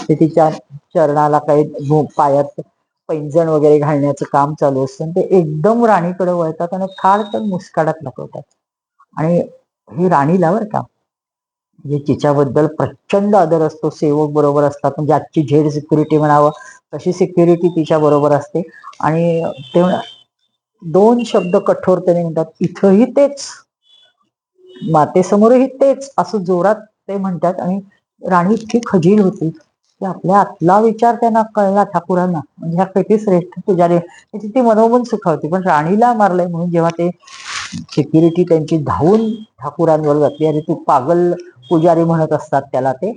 ते तिच्या चरणाला काही पायात पैंजण वगैरे घालण्याचं काम चालू असतं. ते एकदम राणीकडे वळतात आणि खाडकन मुस्काडात लपवतात. आणि ही राणीला बरं का, म्हणजे तिच्याबद्दल प्रचंड आदर असतो. सेवक बरोबर असतात, म्हणजे आजची झेड सिक्युरिटी म्हणावं तशी सिक्युरिटी तिच्या बरोबर असते. आणि ते दोन शब्द कठोरतेने म्हणतात, इथंही तेच, मातेसमोरही तेच, असं जोरात ते म्हणतात. आणि राणी इतकी खजील होती की आपल्या आतला विचार त्यांना कळला ठाकूरांना, म्हणजे ह्या किती श्रेष्ठ पुजारी, त्याची ती मनोमन सुखावती. पण राणीला मारलंय म्हणून जेव्हा ते सिक्युरिटी त्यांची धावून ठाकूरांवर जाते, अरे तू पागल पुजारी म्हणत असतात त्याला, ते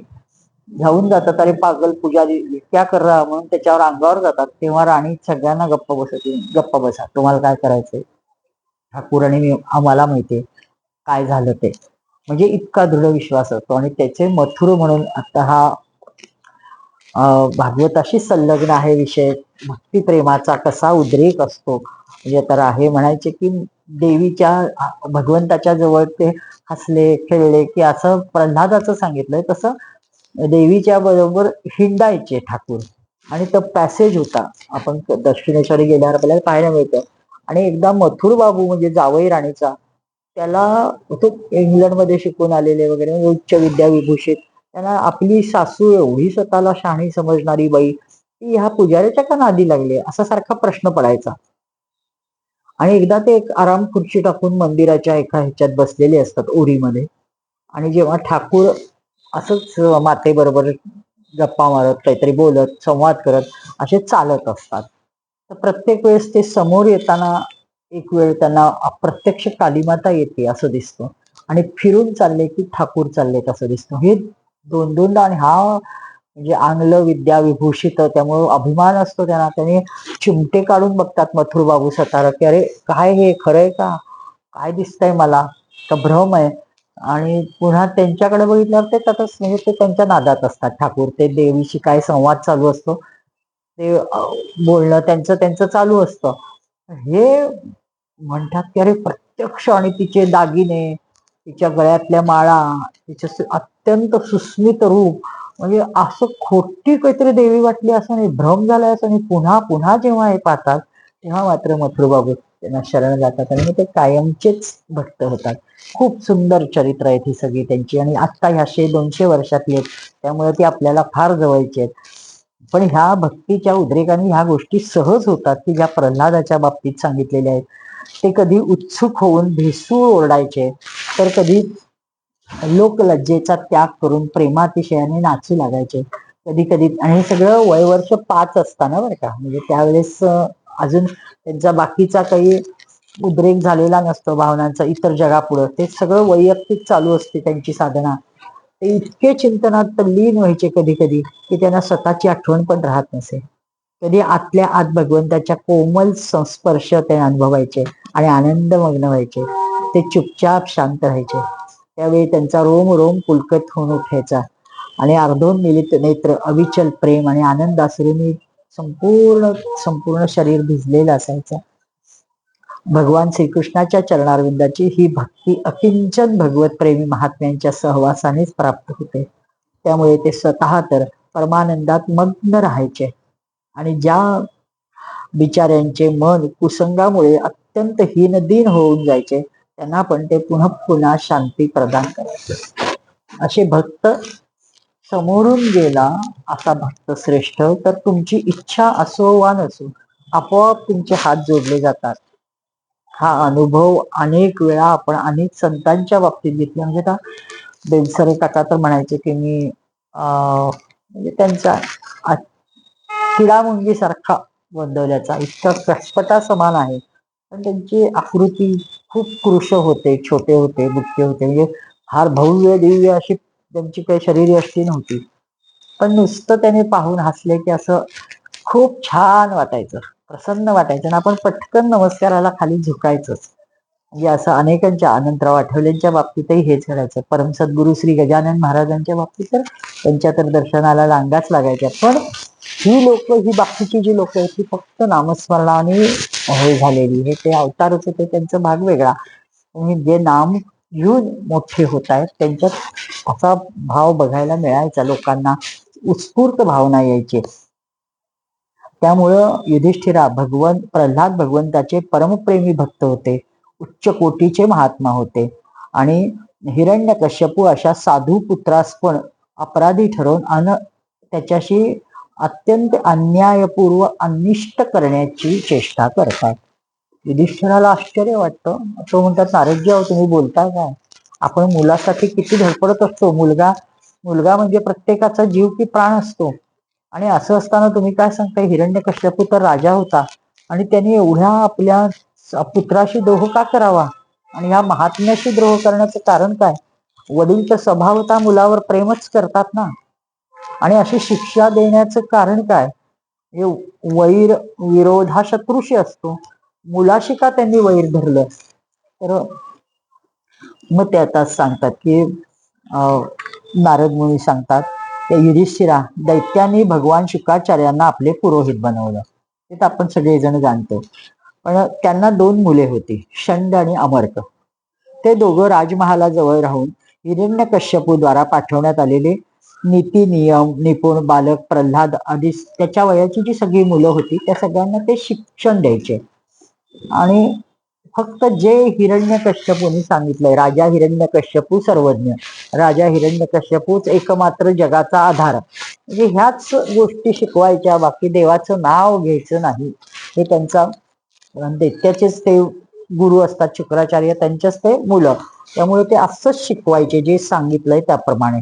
धावून जातात, अरे पागल पुजारी क्या कर रहा, म्हणून त्याच्यावर अंगावर जातात. तेव्हा राणी सगळ्यांना गप्प बसवते, गप्प बसा, तुम्हाला काय करायचंय, ठाकूर आणि आम्हाला माहितीये काय झालं ते. म्हणजे इतका दृढ विश्वास असतो. आणि त्याचे मथुर म्हणून आता हा भागवताशी संलग्न आहे विषय, भक्तिप्रेमाचा कसा उद्रेक असतो. म्हणजे तर आहे म्हणायचे की देवीच्या भगवंताच्या जवळ ते हसले खेळले की असं प्रल्हादाचं सांगितलंय तसं देवीच्या बरोबर हिंडायचे ठाकूर. आणि तो पॅसेज होता, आपण दक्षिणेश्वरी गेल्यावर आपल्याला पाहायला मिळतं. आणि एकदा मथुर बाबू म्हणजे जावई राणीचा, त्याला तो इंग्लंडमध्ये शिकून आलेले वगैरे उच्च विद्या विभूषित, त्यांना आपली सासू एवढी स्वतःला शहाणी समजणारी बाई ती ह्या पुजाऱ्याच्या का नादी लागली, असा सारखा प्रश्न पडायचा. आणि एकदा ते एक आराम खुर्ची टाकून मंदिराच्या एका ह्याच्यात बसलेले असतात ओरीमध्ये. आणि जेव्हा ठाकूर असंच मातेबरोबर गप्पा मारत काहीतरी बोलत संवाद करत असे चालत असतात, तर प्रत्येक वेळेस ते समोर येताना एक वेळ त्यांना अप्रत्यक्ष कालीमाता येते असं दिसतं, आणि फिरून चालले की ठाकूर चाललेत असं दिसतं. हे दोन दोनदा. आणि हा म्हणजे आंग्ल विद्या विभूषित, त्यामुळे अभिमान असतो त्यांना. त्याने चिमटे काढून बघतात मथुर बाबू स्वतःला की अरे काय हे खरंय का, काय दिसतंय मला, का भ्रम आहे. आणि पुन्हा त्यांच्याकडे बघितल्यावर ते तसंच, म्हणजे ते त्यांच्या नादात असतात ठाकूर. ते देवीशी काय संवाद चालू असतो, ते बोलणं त्यांचं त्यांचं चालू असतं. हे म्हणतात की अरे प्रत्यक्ष, आणि तिचे दागिने, तिच्या गळ्यातल्या माळा, तिचे अत्यंत सुस्मित रूप, म्हणजे असं खोटी काहीतरी देवी वाटली असं नाही, भ्रम झालाय असं नाही. पुन्हा पुन्हा जेव्हा हे पाहतात तेव्हा मात्र मथुर बाबू त्यांना शरण जातात आणि ते कायमचेच भक्त होतात. खूप सुंदर चरित्र आहेत ही सगळी त्यांची, आणि आत्ता ह्या 100-200 वर्षातली आहेत, त्यामुळे ती आपल्याला फार जवळची आहेत. पण ह्या भक्तीच्या उद्रेकाने ह्या गोष्टी सहज होतात की ज्या प्रल्हादाच्या बाबतीत सांगितलेल्या आहेत. ते कधी उत्सुक होऊन भेसूळ ओरडायचे, तर कधी लोकलज्जेचा त्याग करून प्रेमातिशयाने नाचू लागायचे कधी कधी. आणि हे सगळं वयवर्ष 5 असताना बरं का, म्हणजे त्यावेळेस अजून त्यांचा बाकीचा काही उद्रेक झालेला नसतो भावनांचा इतर जगापुढं. ते सगळं वैयक्तिक चालू असते त्यांची साधना. ते इतके चिंतनात तल्लीन व्हायचे कधी कधी की त्यांना स्वतःची आठवण पण राहत नसे. कधी आतल्या आत भगवंताच्या कोमल संस्पर्श ते अनुभवायचे आणि आनंदमग्न व्हायचे. ते चुपचाप शांत राहायचे. त्यावेळी त्यांचा रोम रोम पुलकत होऊन उठायचा आणि अर्धोन मिलित नेत्र अविचल प्रेम आणि आनंद आसरूनी संपूर्ण संपूर्ण शरीर भिजलेलं असायचं. भगवान श्रीकृष्णाच्या चरणारविंदाची ही भक्ती अकिंचन भगवत प्रेमी महात्म्यांच्या सहवासानेच प्राप्त होते. त्यामुळे ते स्वतः तर परमानंदात मग्न राहायचे आणि ज्या बिचाऱ्यांचे मन कुसंगामुळे अत्यंत हीनदीन होऊन जायचे त्यांना पण ते पुन्हा पुन्हा शांती प्रदान करायचे. असे भक्त समोरून गेला असा भक्त श्रेष्ठ, तर तुमची इच्छा असो वा नसो आपोआप तुमचे हात जोडले जातात. हा अनुभव अनेक वेळा आपण अनेक संतांच्या बाबतीत घेतला. म्हणजे आता बेलसरे काका तर म्हणायचे की मी म्हणजे त्यांचा किडामुंगी सारखा गोंदवल्याचा इतका कसपटा समान आहे, पण त्यांची आकृती खूप कृश होते, छोटे होते, बुटके होते, म्हणजे फार भव्य दिव्य अशी त्यांची काही शरीरयष्टी नव्हती. पण नुसतं त्याने पाहून हसले की असं खूप छान वाटायचं, प्रसन्न वाटायचं, आणि आपण पटकन नमस्काराला खाली झुकायचंच. म्हणजे असं अनेकांच्या, अनंतराव आठवलेंच्या बाबतीतही हेच घडायचं. परम सद्गुरू श्री गजानन महाराजांच्या बाबतीत तर त्यांच्या तर दर्शनाला रांगाच लागायच्या. पण ही लोक, ही बाकीची जी लोक आहेत ती फक्त नामस्मरणाने हे झालेली, हे ते अवतारच होते, त्यांचा भाग वेगळा. जे नाम घेऊन मोठे होत आहेत. त्यांच्यात असा भाव बघायला मिळायचा, लोकांना उत्स्फूर्त भावना यायची. त्यामुळं युधिष्ठिरा प्रल्हाद भगवंताचे परमप्रेमी भक्त होते, उच्च कोटीचे महात्मा होते. आणि हिरण्यकश्यपू अशा साधू पुत्रास पण अपराधी ठरवून त्याच्याशी अत्यंत अन्यायपूर्व अनिष्ट करण्याची चेष्टा करतात. युधिष्ठिराला आश्चर्य वाटतं. तो म्हणतात, नारदजी तुम्ही बोलताय काय? आपण मुलासाठी किती धडपडत असतो. मुलगा म्हणजे प्रत्येकाचा जीव की प्राण असतो. आणि असं असताना तुम्ही काय सांगताय? हिरण्यकश्यपू तर राजा होता आणि त्यांनी एवढ्या आपल्या पुत्राशी द्रोह का करावा? आणि ह्या महात्म्याशी द्रोह करण्याचं कारण काय? वडील तर स्वभावतः मुलावर प्रेमच करतात ना. आणि अशी शिक्षा देण्याचं कारण काय? हे वैर विरोध हा शत्रूशी असतो. मुलाशी का त्यांनी वैर धरलं? तर मग ते आता सांगतात की नारद मुनी सांगतात, युधिष्ठिरा, दैत्यांनी भगवान शुक्राचार्यांना आपले पुरोहित बनवलं. ते तर आपण सगळेजण जाणतो. पण त्यांना 2 मुले होती, षंड आणि अमर्क. ते दोघं राजमहालाजवळ राहून हिरण्यकश्यपू द्वारा पाठवण्यात आलेले नीती नियम निपुण बालक प्रल्हाद आदी त्याच्या वयाची जी सगळी मुलं होती त्या सगळ्यांना ते शिक्षण द्यायचे. आणि फक्त जे हिरण्यकश्यपूंनी सांगितलंय, राजा हिरण्यकश्यपू सर्वज्ञ, राजा हिरण्यकश्यपूच एकमात्र जगाचा आधार, म्हणजे ह्याच गोष्टी शिकवायच्या, बाकी देवाचं नाव घ्यायचं नाही. हे त्यांचा दैत्याचेच ते गुरु असतात शुक्राचार्य, त्यांचेच ते मुलं. त्यामुळे ते असंच शिकवायचे जे सांगितलंय त्याप्रमाणे.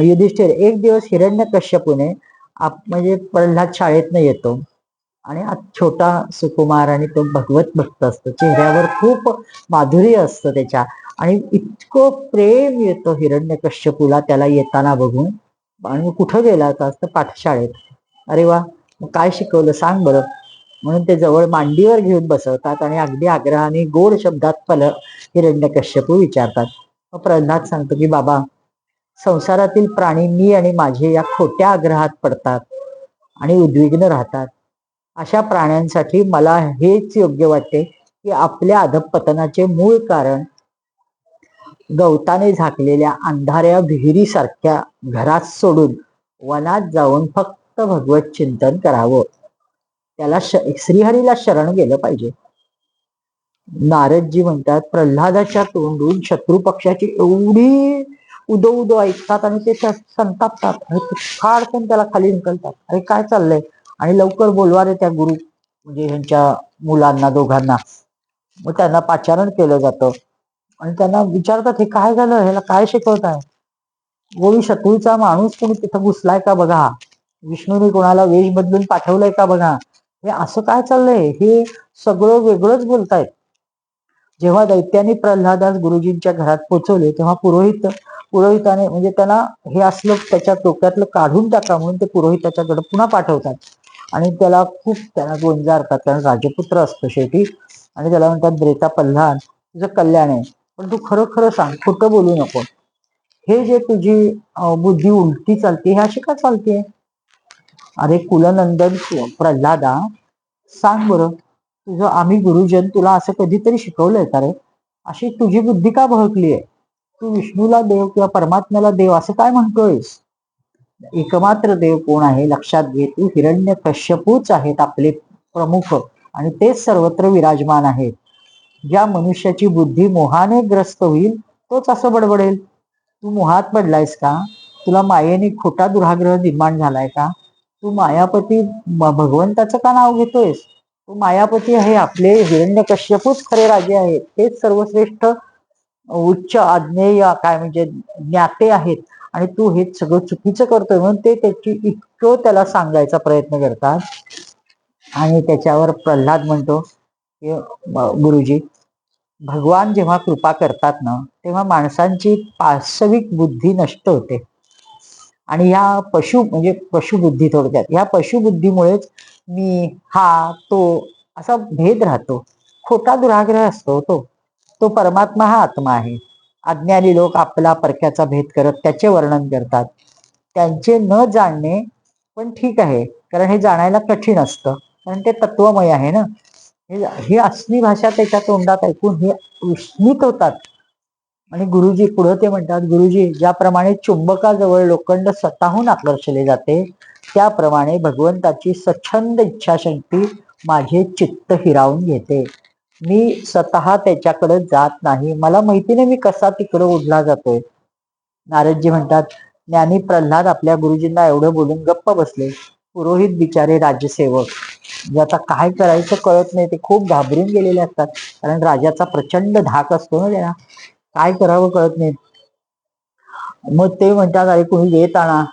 युधिष्ठिर, एक दिवस हिरण्यकश्यपूने म्हणजे प्रल्हाद शाळेतनं येतो आणि छोटा सुकुमार आणि तो भगवत भक्त असतो, चेहऱ्यावर खूप माधुर्य असतं त्याच्या, आणि इतकं प्रेम येतं हिरण्यकश्यपूला त्याला येताना बघून. आणि कुठं गेला होता? तर पाठशाळेत. अरे वा, काय शिकवलं सांग बरं. म्हणून ते जवळ मांडीवर घेऊन बसवतात आणि अगदी आग्रहाने गोड शब्दात हिरण्यकश्यपू विचारतात. मग प्रल्हाद सांगतो की बाबा, संसारातील प्राणी मी आणि माझे या खोट्या आग्रहात पडतात आणि उद्विग्न राहतात. अशा प्राण्यांसाठी मला हेच योग्य वाटते की आपल्या अधपतनाचे मूळ कारण गवताने झाकलेल्या अंधाऱ्या विहिरीसारख्या घरात सोडून वनात जाऊन फक्त भगवत चिंतन करावं. त्याला श्रीहरीला शरण गेलं पाहिजे. नारदजी म्हणतात, प्रल्हादाच्या तोंडून शत्रू पक्षाची एवढी उदो उदो ऐकतात आणि ते संतापतात, फाडकन त्याला खाली ढकलतात. अरे काय चाललंय? आणि लवकर बोलवा रे त्या गुरु, म्हणजे ह्यांच्या मुलांना दोघांना. मग त्यांना पाचारण केलं जातं आणि त्यांना विचारतात, हे काय झालं? ह्याला काय शिकवताय? कोणी शत्रूचा माणूस कोणी तिथं घुसलाय का बघा, विष्णूने कोणाला वेश बदलून पाठवलंय का बघा, हे असं काय चाललंय? हे सगळं वेगळंच बोलतायत. जेव्हा दैत्याने प्रल्हादास गुरुजींच्या घरात पोहोचवले तेव्हा पुरोहिताने म्हणजे त्यांना हे असलं त्याच्या डोक्यातलं काढून टाका म्हणून ते पुरोहिताच्याकडे पुन्हा पाठवतात आणि त्याला खूप त्यांना गोंजारतात, कारण राजपुत्र असतो शेवटी. आणि त्याला म्हणतात, ब्रेता प्रल्हाद, तुझं कल्याण आहे, पण तू खरं खरं सांग, खोटं बोलू नको. हे जे तुझी बुद्धी उलटी चालते, हे अशी का चालते? अरे कुलनंदन प्रल्हादा, सांग बरं, तुझं आम्ही गुरुजन तुला असं कधीतरी शिकवलंय का रे? अशी तुझी बुद्धी का भडकली आहे? तू विष्णूला देव किंवा परमात्म्याला देव असं काय म्हणतोयस? एकमात्र देव कोण आहे लक्षात घे, तू हिरण्यकश्यपूच आहेत आपले प्रमुख, आणि तेच सर्वत्र विराजमान आहेत. ज्या मनुष्याची बुद्धी मोहाने ग्रस्त होईल तोच असं बडबडेल. तू मोहात पडलायस का? तुला मायेने खोटा दुराग्रह निर्माण झालाय का? तू मायापती भगवंताचं का नाव घेतोयस? तो मायापती आहे. आपले हिरण्यकश्यपूच खरे राजे आहेत, तेच सर्वश्रेष्ठ उच्च आज्ञेय काय म्हणजे ज्ञाते आहेत, आणि तू हे सगळं चुकीचं करतोय. म्हणून ते त्याची इतकं त्याला सांगायचा प्रयत्न करतात. आणि त्याच्यावर प्रल्हाद म्हणतो की गुरुजी, भगवान जेव्हा कृपा करतात ना, तेव्हा माणसांची पाशविक बुद्धी नष्ट होते आणि या पशुबुद्धी, थोडक्यात ह्या पशुबुद्धीमुळेच मी हा तो असा भेद राहतो, खोटा दुराग्रह असतो. तो परमात्मा हा आत्मा आहे. अज्ञानी लोक आपला परक्याचा भेद करत त्याचे वर्णन करतात. त्यांचे न जाणणे पण ठीक आहे, कारण हे जाणायला कठीण असतं, कारण ते तत्वमय आहे ना. ही असली भाषा त्याच्या तोंडात ऐकून हे विस्मित होतात आणि गुरुजी पुढे ते म्हणतात, गुरुजी ज्याप्रमाणे चुंबकाजवळ लोखंड स्वतःहून आकर्षले जाते, त्याप्रमाणे भगवंताची स्वच्छंद इच्छाशक्ती माझे चित्त हिरावून घेते. मी स्वतः त्याच्याकडे जात नाही, मला माहिती नाही मी कसा तिकडे ओढला जातोय. नारदजी म्हणतात, ज्ञानी प्रल्हाद आपल्या गुरुजींना एवढं बोलून गप्प बसले. पुरोहित बिचारे राज्यसेवक जे आता काय करायचं कळत नाही, ते खूप घाबरून गेलेले असतात, कारण राजाचा प्रचंड धाक असतो ना त्यांना, काय करावं कळत नाही. मग ते म्हणतात, अरे कोणी देत आणा,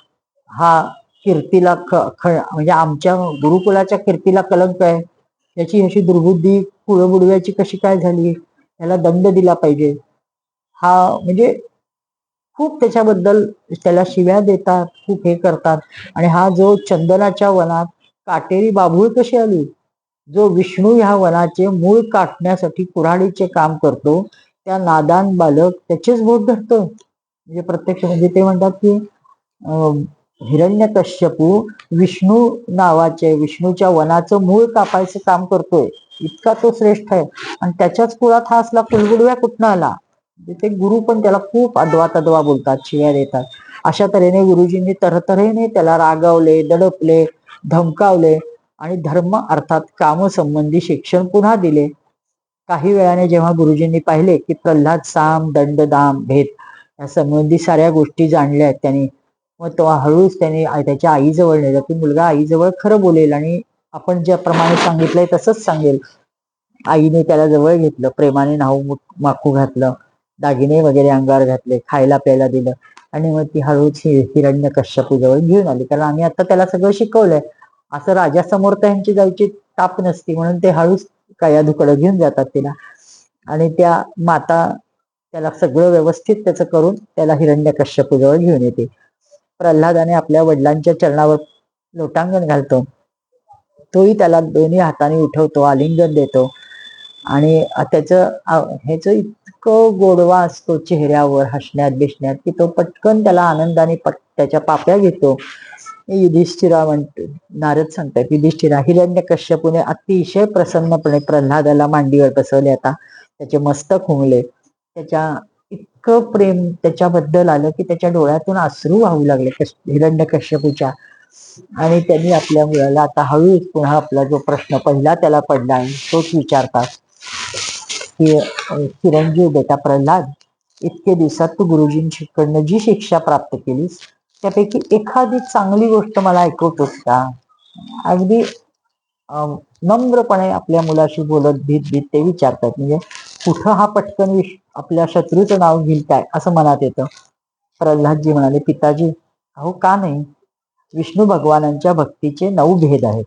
हा कीर्तीला म्हणजे आमच्या गुरुकुलाच्या कीर्तीला कलंक आहे, याची अशी दुर्बुद्धी पुढं बुडव्याची कशी काय झाली, त्याला दंड दिला पाहिजे. हा म्हणजे खूप त्याच्याबद्दल त्याला शिव्या देतात, खूप हे करतात. आणि हा जो चंदनाच्या वनात काटेरी बाभूळ कशी आली, जो विष्णू ह्या वनाचे मूळ काटण्यासाठी कुऱ्हाडीचे काम करतो, त्या नादान बालक त्याचेच बोट धरतो. म्हणजे प्रत्यक्ष म्हणजे ते म्हणतात की हिरण्यकश्यपू विष्णू नावाचे, विष्णूच्या वनाचं मूळ कापायचं काम करतोय, इतका तो श्रेष्ठ आहे, आणि त्याच्याच कुळात हा असला कुलगुडव्या कुठनं आला. ते गुरु पण त्याला खूप अद्वा तद्वा बोलतात, शिव्या देतात. अशा तऱ्हेने गुरुजींनी तऱ्हेने त्याला रागवले, दडपले, धमकावले आणि धर्म अर्थात कामसंबंधी शिक्षण पुन्हा दिले. काही वेळाने जेव्हा गुरुजींनी पाहिले की प्रल्हाद साम दंड दाम भेद या संबंधी साऱ्या गोष्टी जाणल्या आहेत त्यांनी, मग तेव्हा हळूच त्यांनी त्याच्या आईजवळ नेलं की मुलगा आईजवळ खरं बोलेल आणि आपण ज्याप्रमाणे सांगितलंय तसंच सांगेल. आईने त्याला जवळ घेतलं, प्रेमाने नाहू माखू घातलं, दागिने वगैरे अंगावर घातले, खायला प्यायला दिलं, आणि मग ती हळूच हिरण्यकश्यपू जवळ घेऊन आली, कारण आम्ही आता त्याला सगळं शिकवलंय. असं राजासमोर त्यांची जायची ताप नसती, म्हणून ते हळूच कयाधूकडे घेऊन जातात तिला, आणि त्या माता त्याला सगळं व्यवस्थित त्याचं करून त्याला हिरण्यकश्यपू जवळ घेऊन येते. प्रल्हादाने आपल्या वडिलांच्या चरणावर लोटांगण घालतो, तोही त्याला दोन्ही हाताने उठवतो, आलिंगन देतो, आणि त्याचं ह्याचं इतकं गोडवा असतो चेहऱ्यावर, हसण्यात बिसण्यात, की तो पटकन त्याला आनंदाने त्याच्या पाप्या घेतो. युधिष्ठिरा म्हणतो, नारद सांगतात, युधिष्ठिरा हिरण्यकश्यपूने अतिशय प्रसन्नपणे प्रल्हादाला मांडीवर बसवले, आता त्याचे मस्तक हुंगले, त्याच्या इतकं प्रेम त्याच्याबद्दल आलं की त्याच्या डोळ्यातून अश्रू वाहू लागले हिरण्यकश्यपूच्या. आणि त्यांनी आपल्या मुलाला आता हळूच पुन्हा आपला जो प्रश्न पहिला त्याला पडला आहे तोच विचारतात की, चिरंजीव बेटा प्रल्हाद, इतके दिवसात तू गुरुजींकडनं जी शिक्षा प्राप्त केलीस त्यापैकी एखादी चांगली गोष्ट मला ऐकवतोस का. अगदी नम्रपणे आपल्या मुलाशी बोलत भीत भीत ते विचारतात. म्हणजे कुठं हा पटकन आपल्या शत्रूचं नाव घेईल काय असं मनात येतं. प्रल्हादजी म्हणाले, पिताजी अहो का नाही, विष्णू भगवानांच्या भक्तीचे 9 भेद आहेत.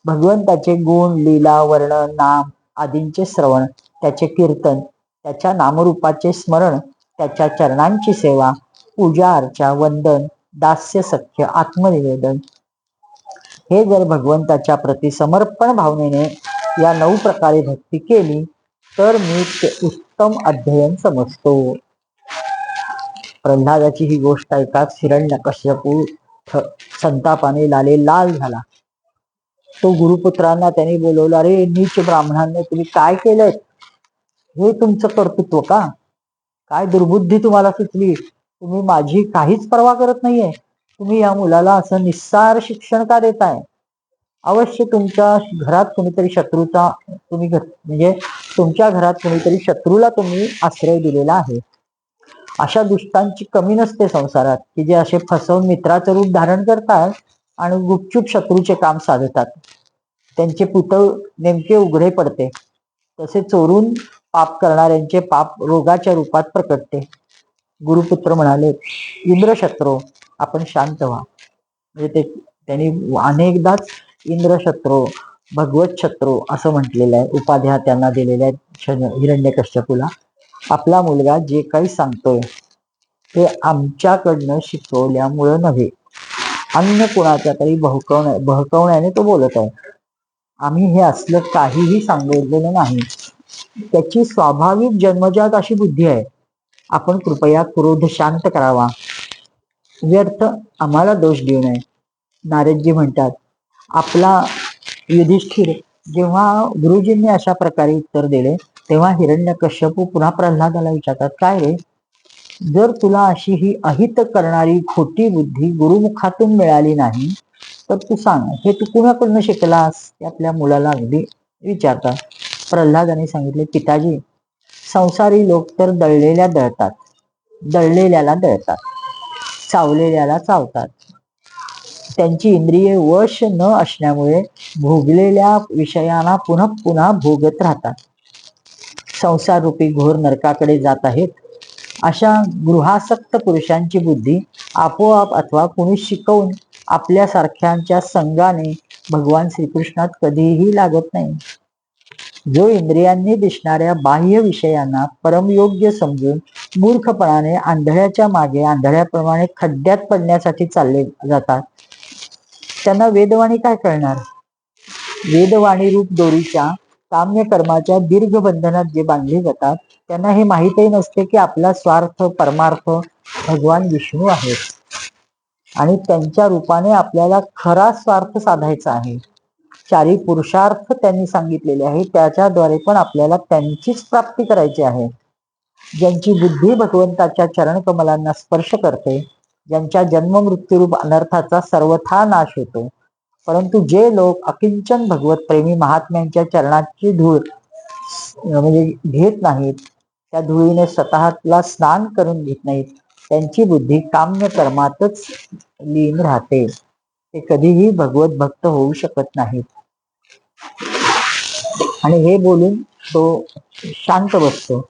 भगवंताचे गुण, लीला, वर्ण, नाम आदींचे श्रवण, त्याचे कीर्तन, त्याच्या नामरूपाचे स्मरण, त्याच्या चरणांची सेवा, पूजा अर्चा, वंदन, दास्य सख्य, आत्मनिवेदन, हे जर भगवंताच्या प्रती समर्पण भावनेने या 9 प्रकारे भक्ती केली तर मी ते उत्तम अध्ययन समजतो. प्रल्हादाची ही गोष्ट ऐकाच हिरण्यकश्यपू संतापाने लाल झाला. तो गुरुपुत्रांना त्यांनी बोलवलं, अरे नीच ब्राह्मणांनी तुम्ही काय केलंय, हे तुमचं कर्तृत्व का, काय दुर्बुद्धी तुम्हाला सुचली, तुम्ही माझी काहीच पर्वा करत नाहीये, तुम्ही या मुलाला असं निस्सार शिक्षण का देताय. अवश्य तुमच्या घरात कोणीतरी शत्रूचा म्हणजे तुमच्या घरात कोणीतरी शत्रूला तुम्ही आश्रय दिलेला आहे. अशा दुष्टांची कमी नसते संसारात की जे असे फसवून मित्राचं रूप धारण करतात आणि गुपचूप शत्रूचे काम साधतात. त्यांचे पुतळ नेमके उघडे पडते. तसे चोरून पाप करणाऱ्यांचे पाप रोगाच्या रूपात प्रकटते. गुरुपुत्र म्हणाले, इंद्रशत्रू आपण शांत व्हा. म्हणजे त्यांनी अनेकदाच इंद्रशत्रू, भगवत शत्रू असं म्हटलेलं आहे, उपाध्या त्यांना दिलेल्या आहेत हिरण्यकश्यपूला. आपला मुलगा जे काही सांगतोय ते आमच्याकडनं शिकवल्यामुळं नव्हे, अन्य कुणाच्या तरी बहकवण्याने तो बोलत आहे. आम्ही हे असलं काहीही सांगितलेलं नाही. त्याची स्वाभाविक जन्मजात अशी बुद्धी आहे. आपण कृपया क्रोध शांत करावा, व्यर्थ आम्हाला दोष देऊ नये. नारदजी म्हणतात, आपला युधिष्ठिर जेव्हा गुरुजींनी अशा प्रकारे उत्तर दिले तेव्हा हिरण्यकश्यपू पुन्हा प्रल्हादाला विचारतात, काय रे जर तुला अशी ही अहित करणारी खोटी बुद्धी गुरुमुखातून मिळाली नाही तर तू सांग, हे तू कुणाकडनं शिकलास? ते आपल्या मुलाला अगदी विचारतात. प्रल्हादाने सांगितले, पिताजी, संसारी लोक तर दळलेल्याला दळतात, चावलेल्याला चावतात. त्यांची इंद्रिये वश न असल्यामुळे भोगलेल्या विषयांना पुन्हा पुन्हा भोगत राहतात. संसार रूपी घोर नरकाकडे जात आहेत. अशा गृहासक्त पुरुषांची बुद्धी आपोआप अथवा कुणी शिकवून आपल्यासारख्यांच्या संगाने भगवान श्रीकृष्णात कधीही लागत नाही. जो इंद्रियांनी दिसणाऱ्या बाह्य विषयांना परमयोग्य समजून मूर्खपणाने आंधळ्याच्या मागे आंधळ्याप्रमाणे खड्ड्यात पडण्यासाठी चालले जातात, त्यांना वेदवाणी काय कळणार? वेदवाणी रूप दोरीच्या काम्य कर्माच्या दीर्घ बंधनात जे बांधले जातात, त्यांना हे माहीतही नसते की आपला स्वार्थ परमार्थ भगवान विष्णू आहेत आणि त्यांच्या रूपाने आपल्याला खरा स्वार्थ साधायचा आहे. चारी पुरुषार्थ त्यांनी सांगितलेले आहे, त्याच्याद्वारे पण आपल्याला त्यांचीच प्राप्ती करायची आहे. ज्यांची बुद्धी भगवंताच्या चरण कमलांना स्पर्श करते, ज्यांच्या जन्म मृत्यूरूप अनर्थाचा सर्वथा नाश होतो. परंतु जे लोक अकिंचन भगवत प्रेमी महात्म्यांच्या चरणाची धूळ म्हणजे घेत नाहीत, त्या धुळीने स्वतःला स्नान करून घेत नाहीत, त्यांची बुद्धी काम्य कर्मातच लीन राहते. ते कधीही भगवत भक्त होऊ शकत नाहीत. आणि हे बोलून तो शांत बसतो.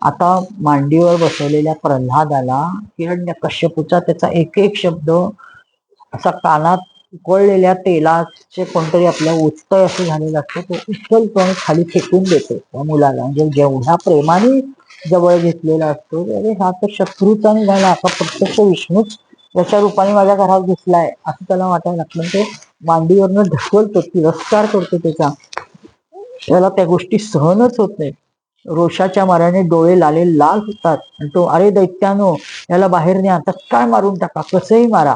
आता मांडीवर बसवलेल्या प्रल्हादाला हिरण्यकश्यपूचा त्याचा एक एक शब्द असा कानात उकळलेल्या तेलाचे कोणतरी आपल्या उचतय असं झालेलं असतं. तो उचलतो आणि खाली फेकून देतो त्या मुलाला. म्हणजे जेवढ्या प्रेमाने जवळ घेतलेला असतो, अरे हा तर शत्रूचा निघाला, आता प्रत्यक्ष विष्णूच याच्या रूपाने माझ्या घरात घुसलाय असं त्याला वाटायला लागलं. तो मांडीवरनं ढकलतो, तिरस्कार करतो त्याचा. त्याला त्या गोष्टी सहनच होत नाही. रोषाच्या माराने डोळे लाल होतात आणि तो, अरे दैत्यानो, याला बाहेर न्या, आता काय मारून टाका, कसंही मारा,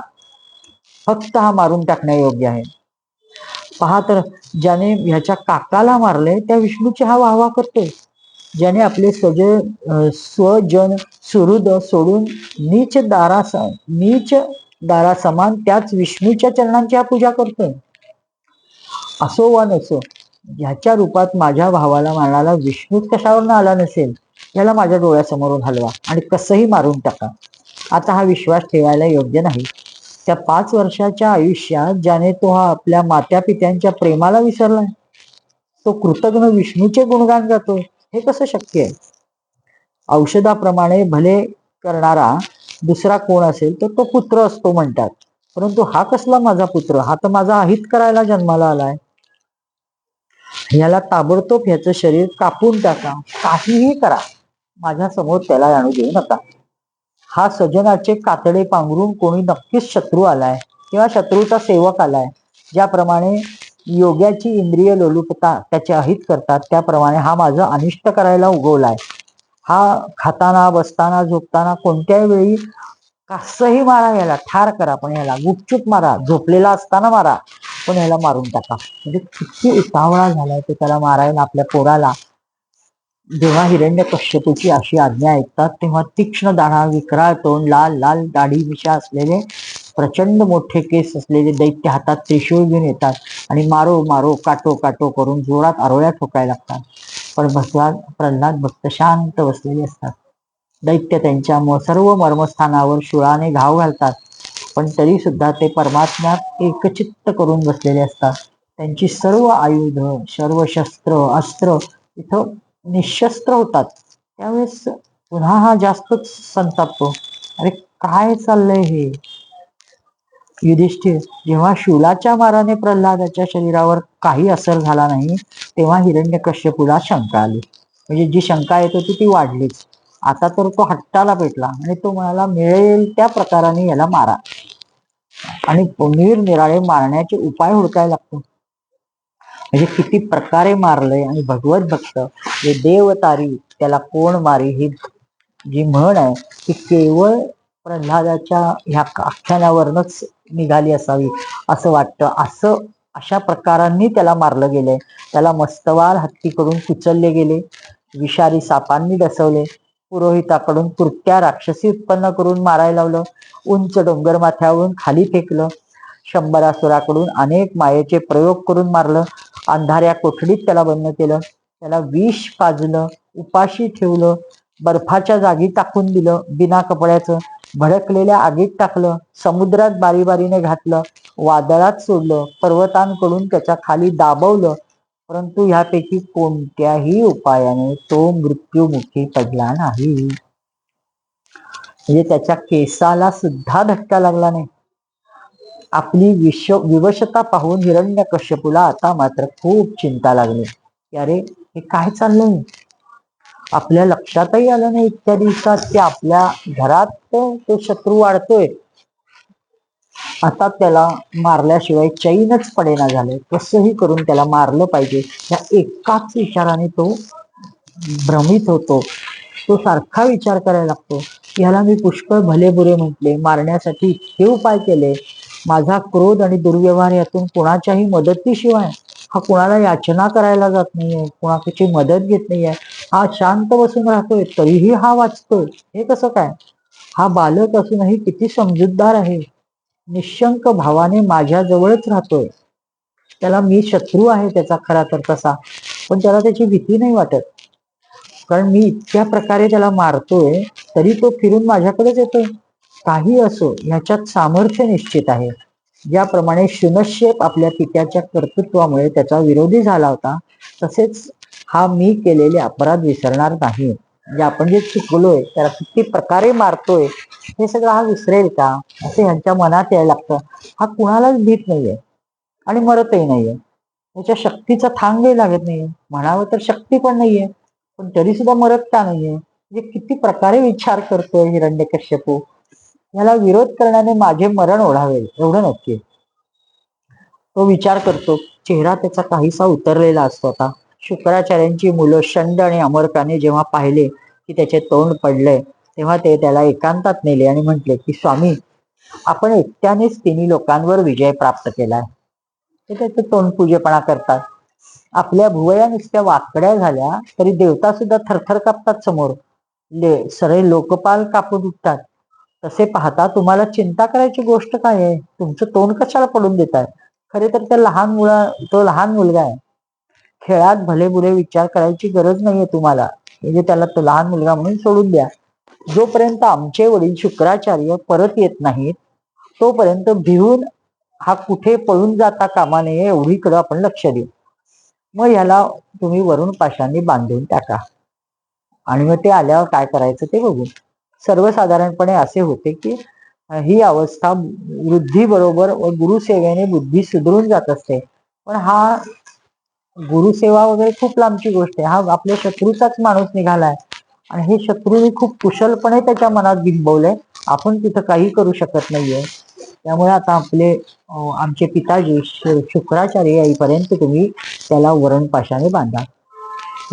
फक्त हा मारून टाकण्यायोग्य आहे. पहा तर, ज्याने ह्याच्या काकाला मारले त्या विष्णूची हा वाहवा करतोय. ज्याने आपले स्वजन सुहृद सोडून नीच दारासमान त्याच विष्णूच्या चरणांची हा पूजा करतोय. असो वा नसो, ह्याच्या रूपात माझ्या भावाला मारणारा विष्णूच कशावरून आला नसेल, याला माझ्या डोळ्यासमोरून हलवा आणि कसंही मारून टाका. आता हा विश्वास ठेवायला योग्य नाही. त्या 5 वर्षाच्या आयुष्यात ज्याने तो हा आपल्या मात्या पित्यांच्या प्रेमाला विसरलाय, तो कृतज्ञ विष्णूचे गुणगान गातो, हे कसं शक्य आहे? औषधाप्रमाणे भले करणारा दुसरा कोण असेल तर तो पुत्र असतो म्हणतात, परंतु हा कसला माझा पुत्र? हा तर माझा अहित करायला जन्माला आलाय. याला ताबडतोब ह्याचं शरीर कापून टाका, काहीही करा, माझ्या समोर त्याला आणू देऊ नका. हा सजनाचे कातडे पांघरून कोणी नक्कीच शत्रू आलाय किंवा शत्रूचा सेवक आलाय. ज्याप्रमाणे योग्याची इंद्रिय लोलुपता त्याचे अहित करतात, त्याप्रमाणे हा माझं अनिष्ट करायला उगवलाय. हा खाताना बसताना झोपताना कोणत्याही वेळी कसंही मारा, याला ठार करा, पण याला गुपचूप मारा, झोपलेला असताना मारा, पण याला मारून टाका. म्हणजे किती उतावळा झालाय तो त्याला मारायला, आपल्या पोराला. जेव्हा हिरण्यकश्यपूची अशी आज्ञा ऐकतात, तेव्हा तीक्ष्ण दाढा, विकराळ तोंड, लाल लाल दाढी मिशा असलेले, प्रचंड मोठे केस असलेले दैत्य हातात त्रिशूळ घेऊन येतात आणि मारो मारो, काटो काटो करून जोरात आरोळ्या ठोकायला लागतात. पण प्रल्हाद भक्त शांत बसलेले असतात. दैत्य त्यांच्या सर्व मर्मस्थानावर शूळाने घाव घालतात, पण तरी सुद्धा ते परमात्म्यात एकचित्त करून बसलेले असतात. त्यांची सर्व आयुध, सर्व शस्त्र अस्त्र इथं निशस्त्र होतात. त्यावेळेस पुन्हा हा जास्तच संतापतो. अरे काय चाललंय हे? युधिष्ठिर, जेव्हा शूलाच्या माराने प्रल्हादाच्या शरीरावर काही असर झाला नाही, तेव्हा हिरण्यकश्यपूला शंका आली. म्हणजे जी शंका येत होती ती वाढलीच. आता तर तो हट्टाला पेटला आणि तो म्हणाला, मिळेल त्या प्रकाराने याला मारा. आणि निरनिराळे मारण्याचे उपाय हुडकायला लागतो. म्हणजे किती प्रकारे मारलंय. आणि भगवत भक्त हे देवतारी त्याला कोण मारी, ही जी म्हण आहे ती केवळ प्रल्हादाच्या ह्या आख्यानावरनच निघाली असावी असं वाटतं. अशा प्रकारांनी त्याला मारलं गेलंय. त्याला मस्तवाल हत्ती करून कुचलले गेले, विषारी सापांनी डसवले, पुरोहिताकडून पुरत्या राक्षसी उत्पन्न करून मारायला लावलं. उंच डोंगर माथ्यावरून खाली फेकलं. शंभरासुराकडून अनेक मायेचे प्रयोग करून मारलं. अंधाऱ्या कोठडीत त्याला बंद केलं. त्याला विष पाजलं, उपाशी ठेवलं, बर्फाच्या जागी टाकून दिलं बिना कपड्याचं, भडकलेल्या आगीत टाकलं, समुद्रात बारीबारीने घातलं, वादळात सोडलं, पर्वतांकडून त्याच्या खाली दाबवलं. परंतु ह्यापैकी कोणत्याही उपायाने तो मृत्युमुखी पडला नाही. म्हणजे त्याच्या केसाला सुद्धा धक्का लागला नाही. आपली विवशता पाहून हिरण्यकश्यपूला आता मात्र खूप चिंता लागली की अरे हे काय चाललंय. आपल्या लक्षातही आलं नाही इतक्या दिवसात की आपल्या घरात तो शत्रू वाढतोय. आता त्याला मारल्याशिवाय चैनच पडेना झाले. कसंही करून त्याला मारलं पाहिजे या एकाच विचाराने तो भ्रमित होतो. तो सारखा विचार करायला लागतो. ह्याला मी पुष्कळ भले बुरे म्हटले, मारण्यासाठी इतके उपाय केले, माझा क्रोध आणि दुर्व्यवहार यातून कोणाच्याही मदतीशिवाय हा कोणाला याचना करायला जात नाहीये, कोणाची मदत घेत नाहीये, हा शांत बसून राहतोय तरीही हा वाचतोय, हे कसं काय. हा बालक असूनही किती समजूतदार आहे, निशंक भावाने माझ्या जवळच राहतोय. त्याला मी शत्रू आहे त्याचा खरा तर तसा, पण त्याला त्याची भीती नाही वाटत. कारण मी इतक्या प्रकारे त्याला मारतोय तरी तो फिरून माझ्याकडेच येतोय. काही असो, ह्याच्यात सामर्थ्य निश्चित आहे. ज्याप्रमाणे शुनश्येप आपल्या पित्याच्या कर्तृत्वामुळे त्याचा विरोधी झाला होता, तसेच हा मी केलेले अपराध विसरणार नाही. म्हणजे आपण जे चुकलोय, त्याला किती प्रकारे मारतोय, हे सगळं हा विसरेल का, असे ह्यांच्या मनात यायला लागतं. हा कुणालाच भीत नाहीये आणि मरतही नाहीये. त्याच्या शक्तीचा थांगही लागत नाहीये, म्हणावं तर शक्ती पण नाहीये, पण तरी सुद्धा मरत का नाहीये. म्हणजे किती प्रकारे विचार करतोय हिरण्यकश्यपू. याला विरोध करण्याने माझे मरण ओढावे एवढं नक्की. तो विचार करतो. चेहरा त्याचा काहीसा उतरलेला असतो. आता शुक्राचार्यांची मुलं शंड आणि अमरकाने जेव्हा पाहिले की त्याचे तोंड पडलंय, तेव्हा ते त्याला एकांतात नेले आणि म्हटले की स्वामी, आपण एकट्यानेच तिन्ही लोकांवर विजय प्राप्त केलाय. ते त्याचे तोंडपूजेपणा करतात. आपल्या भुवया नुसत्या वाकड्या झाल्या तरी देवता सुद्धा थरथर कापतात समोर, सगळे लोकपाल कापून उठतात. तसे पाहता तुम्हाला चिंता करायची गोष्ट काय आहे, तुमचं तोंड कशाला पडून देताय. खरे तर त्या तो लहान मुलगा आहे. खेळात भले बुरे विचार करायची गरज नाहीये तुम्हाला, म्हणजे त्याला तो लहान मुलगा म्हणून सोडून द्या. जोपर्यंत आमचे वडील शुक्राचार्य परत येत नाहीत तोपर्यंत भिवून हा कुठे पळून जाता कामा नये एवढीकडे आपण लक्ष देऊ. मग ह्याला तुम्ही वरुण पाशांनी बांधून टाका आणि मग ते आल्यावर काय करायचं ते बघू. सर्वसाधारणपणे असे होते की ही अवस्था वृद्धी बरोबर व गुरुसेवेने बुद्धी सुधरून जात असते. पण हा गुरुसेवा वगैरे खूप लांबची गोष्ट आहे. हा आपल्या शत्रूचाच माणूस निघालाय आणि हे शत्रूने खूप कुशलपणे त्याच्या मनात बिंबवलंय. आपण तिथं काही करू शकत नाहीये. त्यामुळे आता आमचे पिताजी शुक्राचार्य येईपर्यंत तुम्ही त्याला वरण पाशाने बांधा.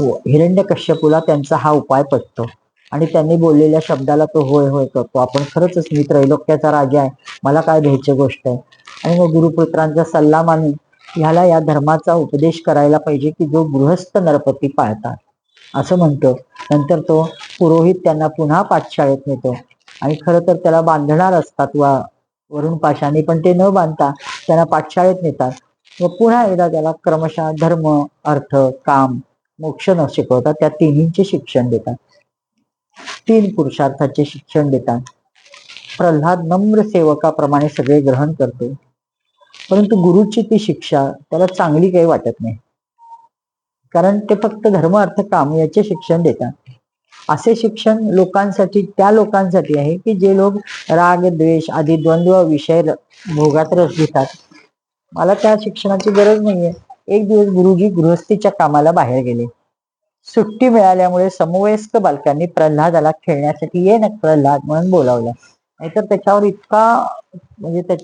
हिरण्यकश्यपूला त्यांचा हा उपाय पटतो आणि त्यांनी बोललेल्या शब्दाला तो होय होय करतो. आपण खरंच मी त्रैलोक्याचा राजा आहे, मला काय भ्यायची गोष्ट आहे. आणि मग गुरुपुत्रांचा सल्ला मानून ह्याला या धर्माचा उपदेश करायला पाहिजे की जो गृहस्थ नरपती पाळतात, असं म्हणतो. नंतर तो पुरोहित त्यांना पुन्हा पाठशाळेत नेतो आणि खरं तर त्याला बांधणार असतात वरुण पाशाने, पण ते न बांधता त्यांना पाठशाळेत नेतात व पुन्हा एकदा त्याला क्रमशः धर्म, अर्थ, काम, मोक्ष न शिकवतात त्या तिन्हींचे शिक्षण देतात. 3 पुरुषार्थाचे शिक्षण देतात. प्रल्हाद नम्र सेवकाप्रमाणे सगळे ग्रहण करतो, परंतु गुरुची ती शिक्षा त्याला चांगली काही वाटत नाही. कारण ते फक्त धर्म, अर्थ, काम याचे शिक्षण देतात. असे शिक्षण त्या लोकांसाठी आहे की जे लोक राग, द्वेष आदी द्वंद्व विषय भोगात रस घेतात. मला त्या शिक्षणाची गरज नाहीये. एक दिवस गुरुजी गृहस्थीच्या कामाला बाहेर गेले. सुट्टी मिळाल्यामुळे समवयस्क बालकांनी प्रल्हादाला खेळण्यासाठी ये ना प्रल्हाद म्हणून बोलावलं. नाहीतर त्याच्यावर इतका म्हणजे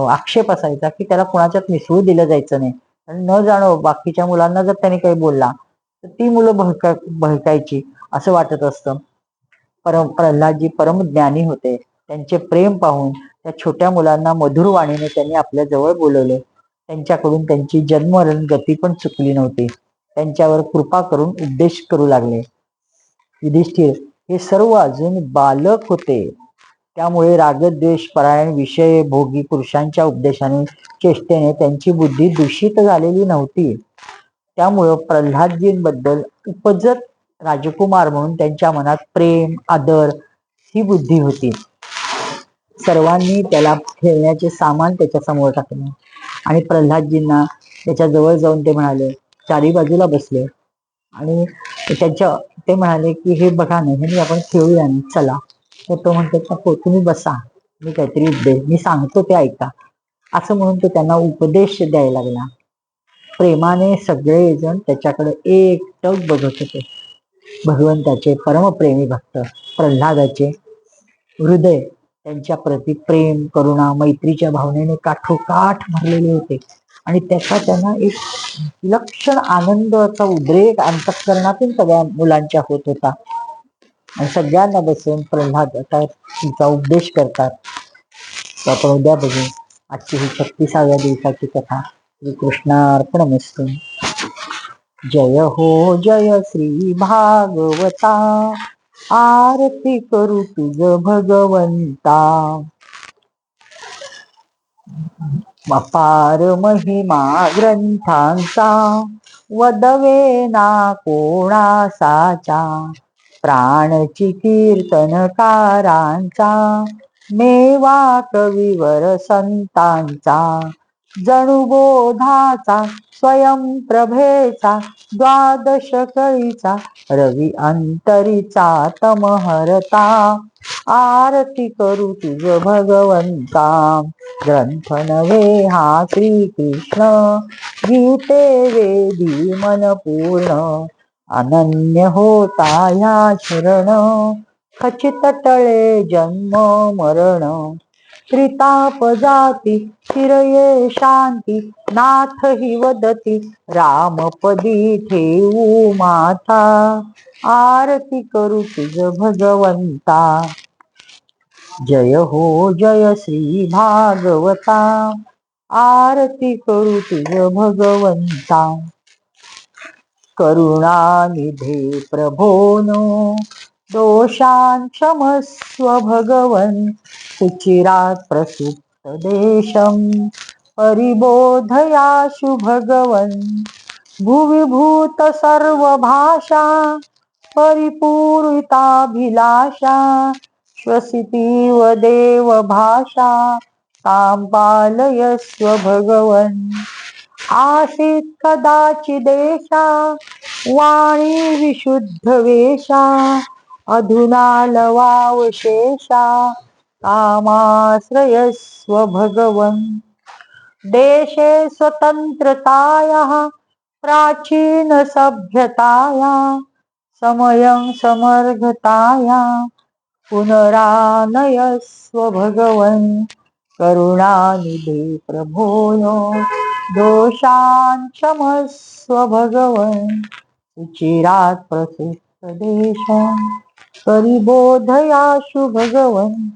आक्षेप असायचा की त्याला कोणाच्यात मिसळू दिलं जायचं नाही. आणि न जाणो बाकीच्या मुलांना जर त्याने काही बोलला तर ती मुलं बहकायची असं वाटत असतं. प्रल्हादजी परम ज्ञानी होते. त्यांचे प्रेम पाहून त्या छोट्या मुलांना मधुर वाणीने त्यांनी आपल्या जवळ बोलवले. त्यांच्याकडून त्यांची जन्मरण गती पण चुकली नव्हती. त्यांच्यावर कृपा करून उपदेश करू लागले. युधिष्ठिर, हे सर्व अजून बालक होते. त्यामुळे रागद्वेष परायण विषय भोगी पुरुषांच्या उपदेशाने चेष्टेने त्यांची बुद्धी दूषित झालेली नव्हती. त्यामुळं प्रल्हादजींबद्दल उपजत राजकुमार म्हणून त्यांच्या मनात प्रेम आदर ही बुद्धी होती. सर्वांनी त्याला खेळण्याचे सामान त्याच्या समोर टाकले आणि प्रल्हादजींना त्याच्या जवळ जाऊन ते म्हणाले, चारी बाजूला बसले आणि ते म्हणाले की हे बघा ना, हे आपण खेळूया ना, चला. तर तो म्हणतो, हो तुम्ही बसा, मी काहीतरी मी सांगतो ते ऐका, असं म्हणून तो त्यांना उपदेश द्यायला लागला. प्रेमाने सगळेजण त्याच्याकडे एकटक बघत होते. भगवंताचे परमप्रेमी भक्त प्रल्हादाचे हृदय त्यांच्या प्रति प्रेम करुणा मैत्रीच्या भावनेने काठोकाठ भरलेले होते आणि त्याचा त्यांना एक विलक्षण आनंदाचा उद्रेक अंतःकरणातून सगळ्या मुलांच्या होत होता. आणि सगळ्यांना बसून प्रल्हाद आता तिचा उपदेश करतात. तर आपण उद्या बघू आजची ही 36व्या दिवसाची कथा. श्रीकृष्णार्पणमस्तु. जय हो जय श्री भागवता, आरती करू तुझ भगवंता. अपार महिमा ग्रंथांचा, वदवे ना कोणासाचा. प्राणची कीर्तनकारांचा, मेवा कविवर संतांचा. जणू बोधाचा स्वयंप्रभेचा, द्वादश कळीचा रवी अंतरीचा तमहरता. आरती करू तुझ भगवंता. ग्रंथ नव्हे हा श्रीकृष्ण, गीते वेदी मन पूर्ण. अनन्य होता ह्या शरण, खचित टळे जन्म मरण. त्रिताप जाती चिरये शांती, नाथ हि वदती रामपदी ठेवू माथा. आरती करू तुझ भगवंता. जय हो जय श्री भागवता, आरती करू तुझ भगवंता. करुणानिधे प्रभोनो, दोषान् क्षमस्व भगवन्. सुचिरात् प्रसुप्त देशं, परिबोधयाशु भगवन्. भुवि भूत सर्वभाषा, परिपूरिताभिलाषा. श्वसितीव देव भाषा, तां पालयस्व भगवन्. आसीत् कदाचिदेषा, वाणी विशुद्ध वेषा. अधुना लवावशेषा, तामाश्रयस्व भगवन्. देशे स्वतन्त्रतायाः, प्राचीन सभ्यतायाः. समयं समर्गतायाः, पुनरानयस्व भगवन्. करुणानिधे प्रभोनो, दोषान् क्षमस्व भगवन्. सुचिरात् प्रसुप्त देशं, परिबोधयाशु भगवन्.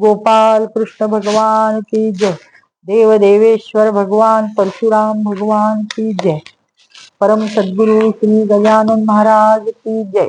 गोपाल कृष्ण भगवान की जय. देव देवेश्वर भगवान परशुराम भगवान की जय. परम सद्गुरु श्री गजानन महाराज की जय.